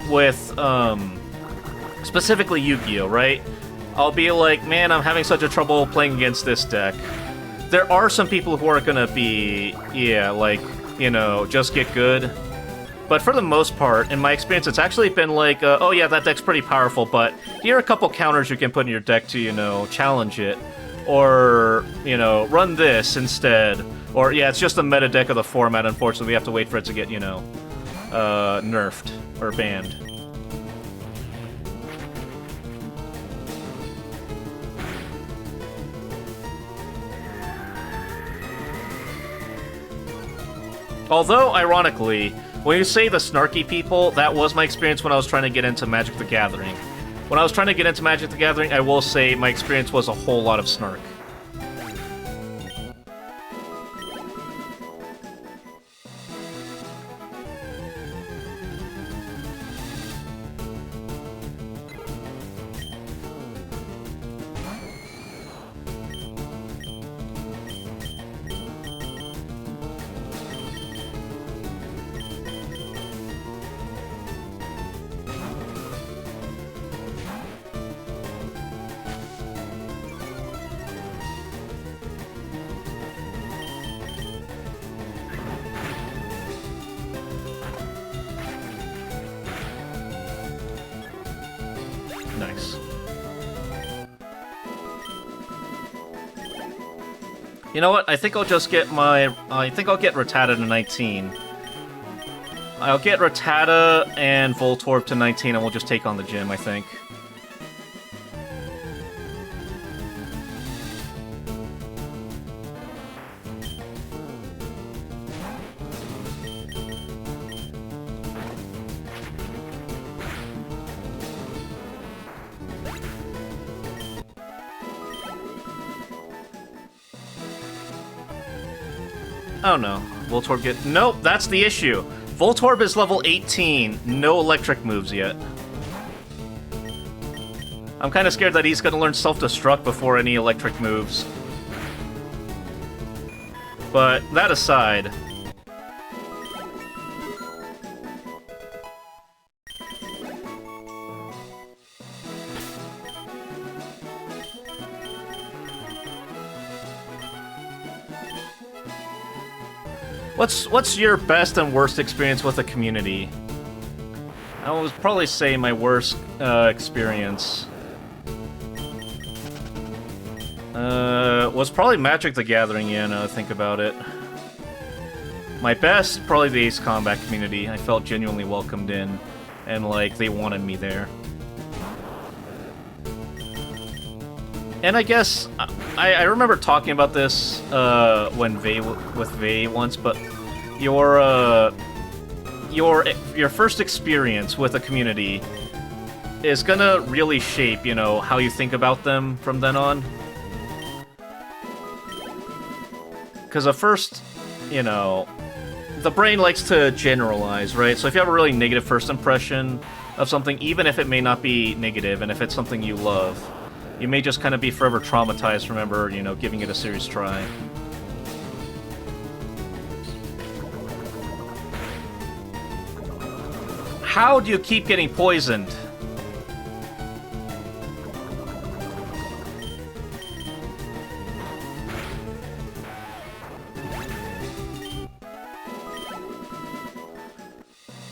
with specifically Yu-Gi-Oh, right? I'll be like, man, I'm having such a trouble playing against this deck. There are some people who are gonna be, yeah, like, you know, just get good. But for the most part, in my experience, it's actually been like, oh yeah, that deck's pretty powerful, but here are a couple counters you can put in your deck to, you know, challenge it. Or, you know, run this instead. Or, yeah, it's just the meta deck of the format, unfortunately. We have to wait for it to get, you know, nerfed or banned. Although, ironically, when you say the snarky people, that was my experience when I was trying to get into Magic the Gathering. When I was trying to get into Magic the Gathering, I will say my experience was a whole lot of snark. Nice. You know what? I think I'll just get my... I think I'll get Rattata to 19. I'll get Rattata and Voltorb to 19, and we'll just take on the gym, I think. Oh no. Voltorb get... Nope, that's the issue. Voltorb is level 18. No electric moves yet. I'm kind of scared that he's going to learn self-destruct before any electric moves. But that aside... What's your best and worst experience with the community? I would probably say my worst experience was probably Magic the Gathering, yeah, now that I think about it. My best, probably the Ace Combat community. I felt genuinely welcomed in, and like, they wanted me there. And I guess, I remember talking about this when with Vey once, but your first experience with a community is gonna really shape, you know, how you think about them from then on. Because at first, you know, the brain likes to generalize, right? So if you have a really negative first impression of something, even if it may not be negative, and if it's something you love, you may just kind of be forever traumatized from ever, you know, giving it a serious try. How do you keep getting poisoned?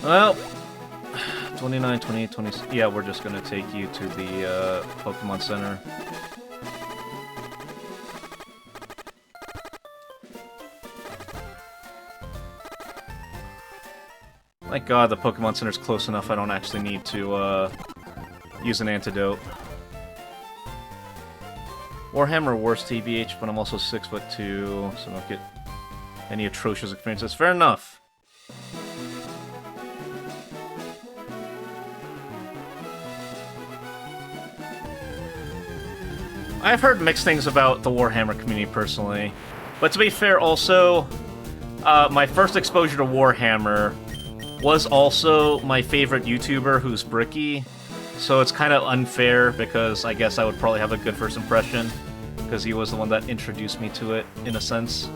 Well, 29, 28, 20... Yeah, we're just gonna take you to the Pokemon Center. Thank God the Pokemon Center's close enough I don't actually need to use an antidote. Warhammer worst TBH, but I'm also 6'2", so I don't get any atrocious experiences. Fair enough. I've heard mixed things about the Warhammer community personally, but to be fair also, my first exposure to Warhammer was also my favorite YouTuber who's Bricky, so it's kind of unfair because I guess I would probably have a good first impression. because he was the one that introduced me to it, in a sense.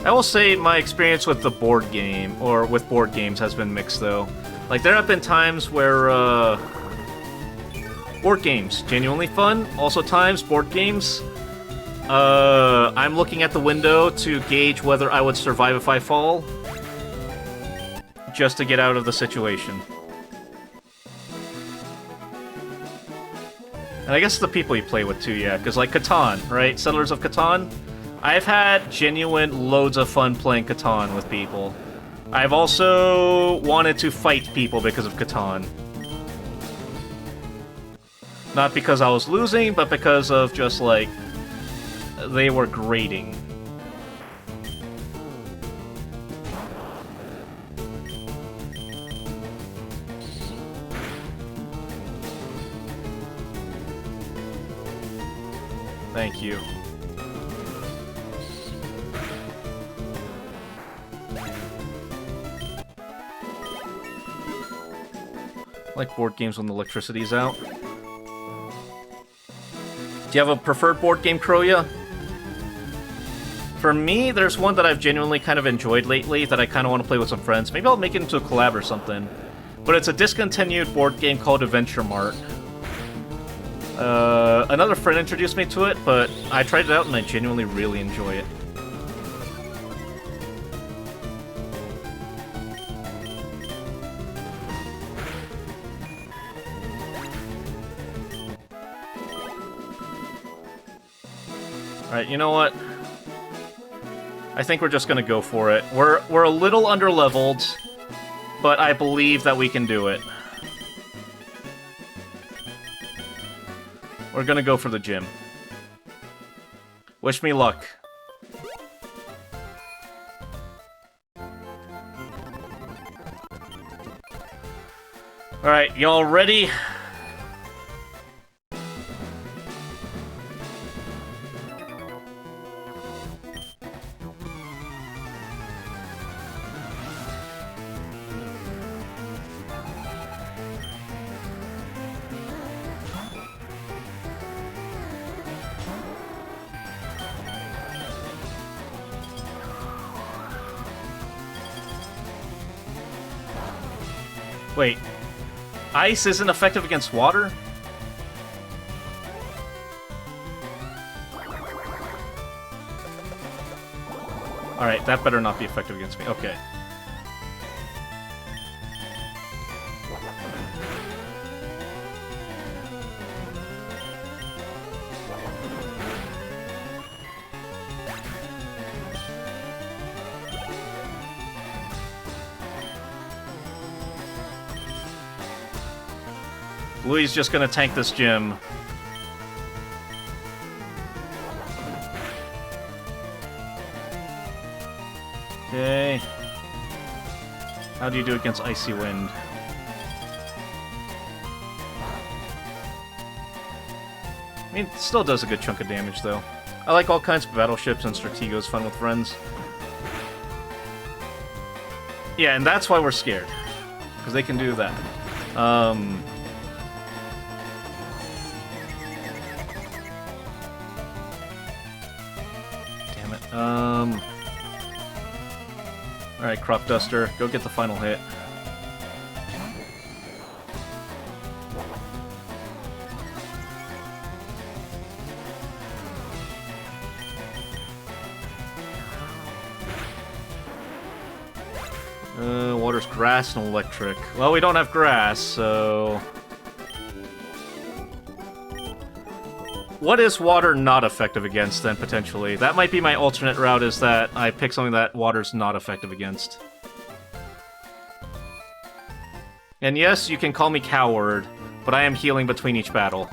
I will say my experience with the board game, or with board games, has been mixed, though. Like, there have been times where, board games, genuinely fun. Also times, board games, I'm looking at the window to gauge whether I would survive if I fall, just to get out of the situation. And I guess the people you play with, too, yeah, because, like, Catan, right? Settlers of Catan? I've had genuine loads of fun playing Catan with people. I've also wanted to fight people because of Catan. Not because I was losing, but because of just, like, they were grating. Thank you. I like board games when the electricity's out. Do you have a preferred board game, Kroya? For me, there's one that I've genuinely kind of enjoyed lately that I kind of want to play with some friends. Maybe I'll make it into a collab or something. But it's a discontinued board game called Adventure Mart. Another friend introduced me to it, but I tried it out and I genuinely really enjoy it. Alright, you know what? I think we're just gonna go for it. We're a little underleveled, but I believe that we can do it. We're gonna go for the gym. Wish me luck. Alright, y'all ready? Wait, ice isn't effective against water? Alright, that better not be effective against me. Okay. Louis just gonna tank this gym. Okay. How do you do against Icy Wind? I mean, it still does a good chunk of damage, though. I like all kinds of battleships, and Stratego's fun with friends. Yeah, and that's why we're scared. Because they can do that. Damn it. Alright, Crop Duster, go get the final hit. Water's grass and electric. Well, we don't have grass, so... What is water not effective against, then, potentially? That might be my alternate route, is that I pick something that water's not effective against. And yes, you can call me coward, but I am healing between each battle.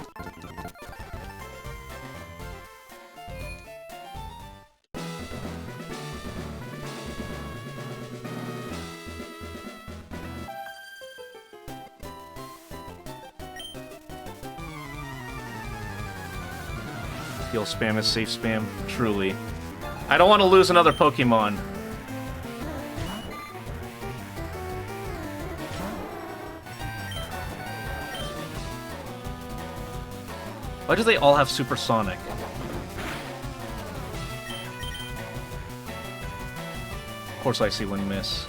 Heal spam is safe spam, truly. I don't want to lose another Pokemon. Why do they all have Supersonic? Of course I see one miss.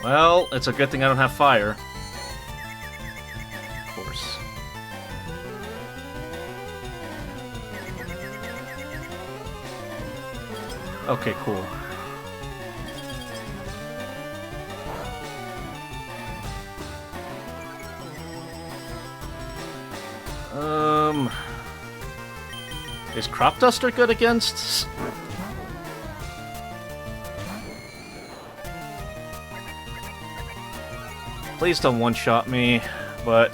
Well, it's a good thing I don't have fire. Of course. Okay, cool. Is Crop Duster good against? Please don't one-shot me, but...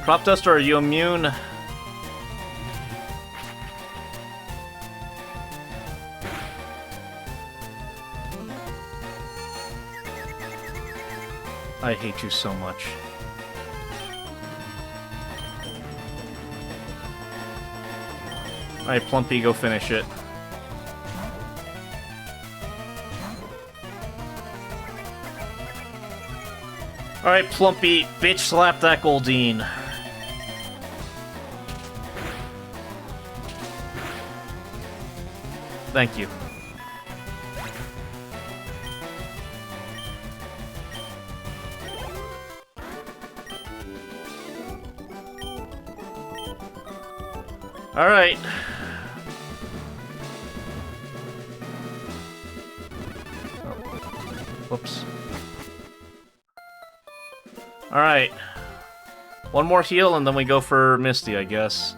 Crop Duster, are you immune? I hate you so much. Alright, Plumpy, go finish it. Alright, Plumpy, bitch slap that Goldeen. Thank you. Alright. Whoops. Alright. One more heal and then we go for Misty, I guess.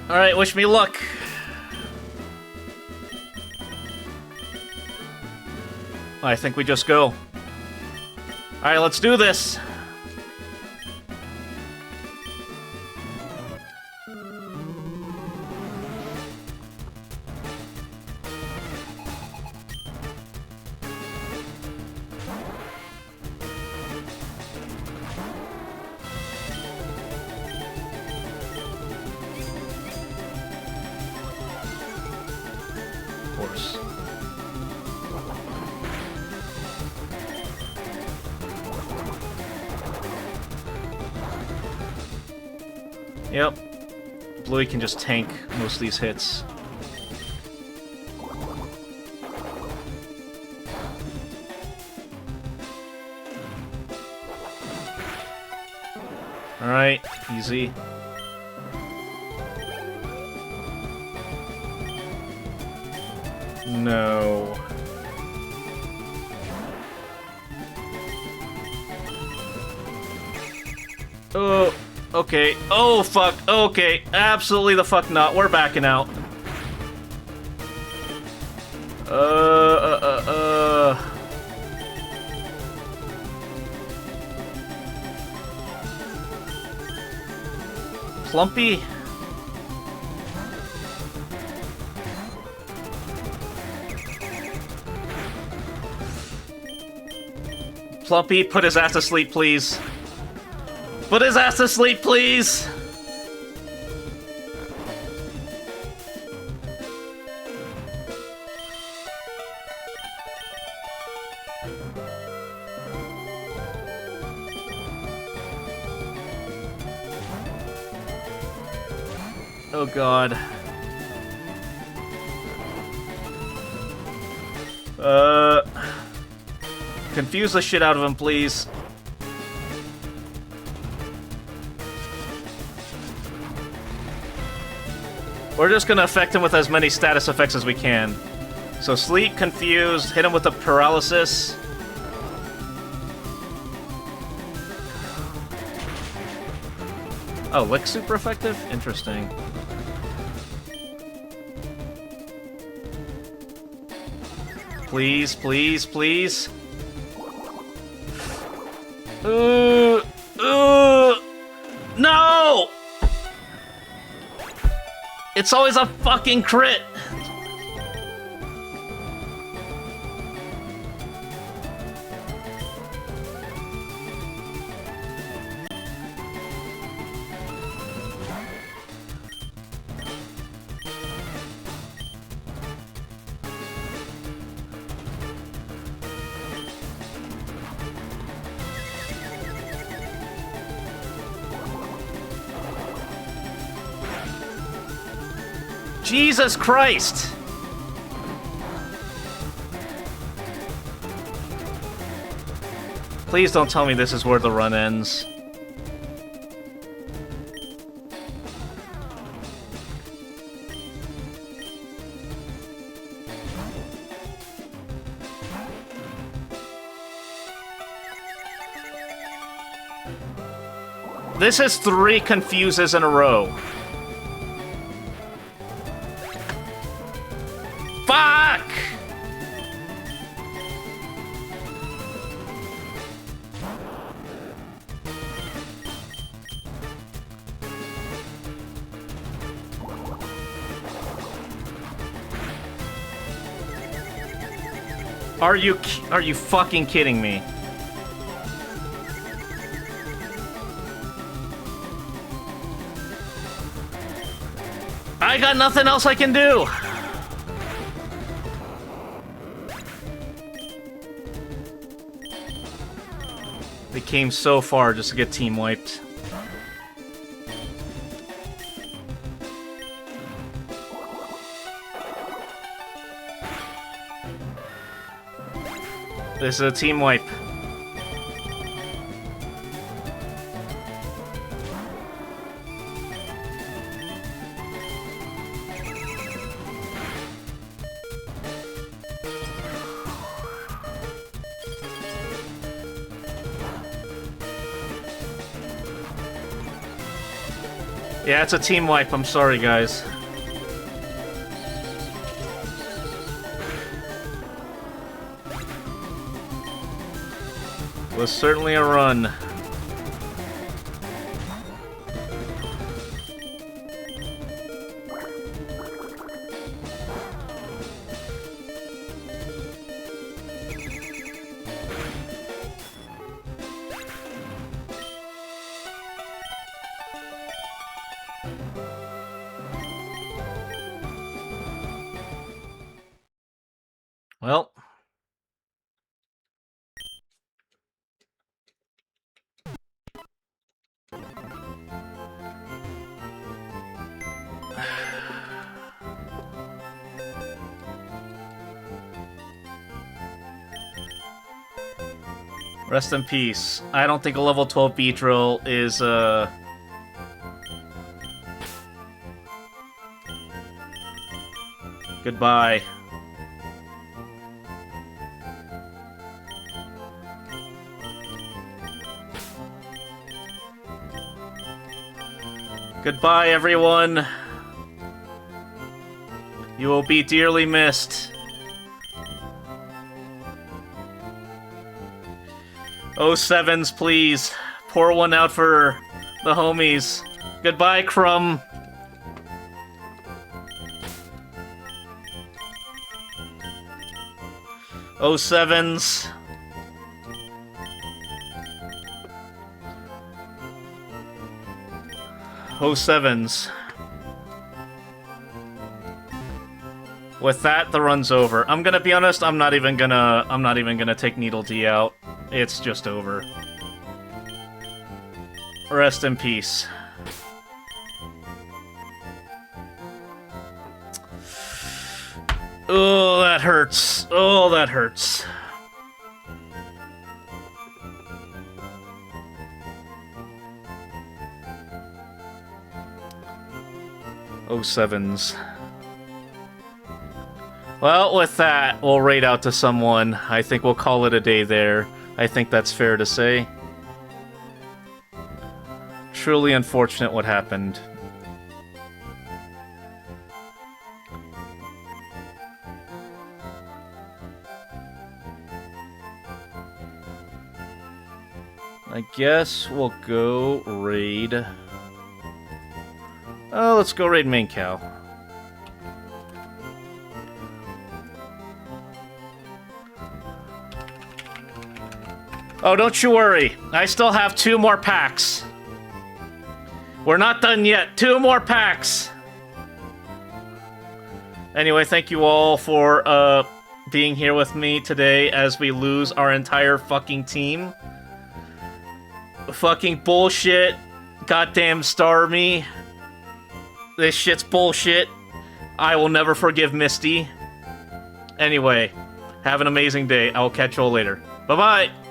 Alright, wish me luck. I think we just go. Alright, let's do this! Of course. Yep. Bluey can just tank most of these hits. Alright, easy. No. Oh, okay. Oh, fuck. Okay. Absolutely the fuck not. We're backing out. Plumpy? Plumpy, put his ass to sleep, please. Put his ass to sleep, please! Oh god. Confuse the shit out of him, please. We're just gonna affect him with as many status effects as we can. So sleep, confused, hit him with a paralysis. Oh, Lick super effective? Interesting. Please, please, please. No! It's always a fucking crit! Jesus Christ! Please don't tell me this is where the run ends. This is 3 confuses in a row. Fuck! Are you fucking kidding me? I got nothing else I can do. They came so far just to get team wiped. This is a team wipe. Yeah, it's a team wipe. I'm sorry, guys. Was certainly a run. Well. Rest in peace. I don't think a level 12 Beedrill is, Goodbye. Goodbye, everyone. You will be dearly missed. Oh, sevens, please. Pour one out for the homies. Goodbye, Crumb. Oh, sevens. Oh, sevens. With that, the run's over. I'm gonna be honest, I'm not even gonna take Needle D out. It's just over. Rest in peace. Oh, that hurts. Oh, that hurts. Oh, sevens. Well, with that, we'll raid out to someone. I think we'll call it a day there. I think that's fair to say. Truly unfortunate what happened. I guess we'll go raid... Oh, let's go raid Main Cow. Oh, don't you worry. I still have 2 more packs. We're not done yet. 2 more packs. Anyway, thank you all for being here with me today as we lose our entire fucking team. Fucking bullshit. Goddamn Starmie. This shit's bullshit. I will never forgive Misty. Anyway, have an amazing day. I will catch you all later. Bye-bye!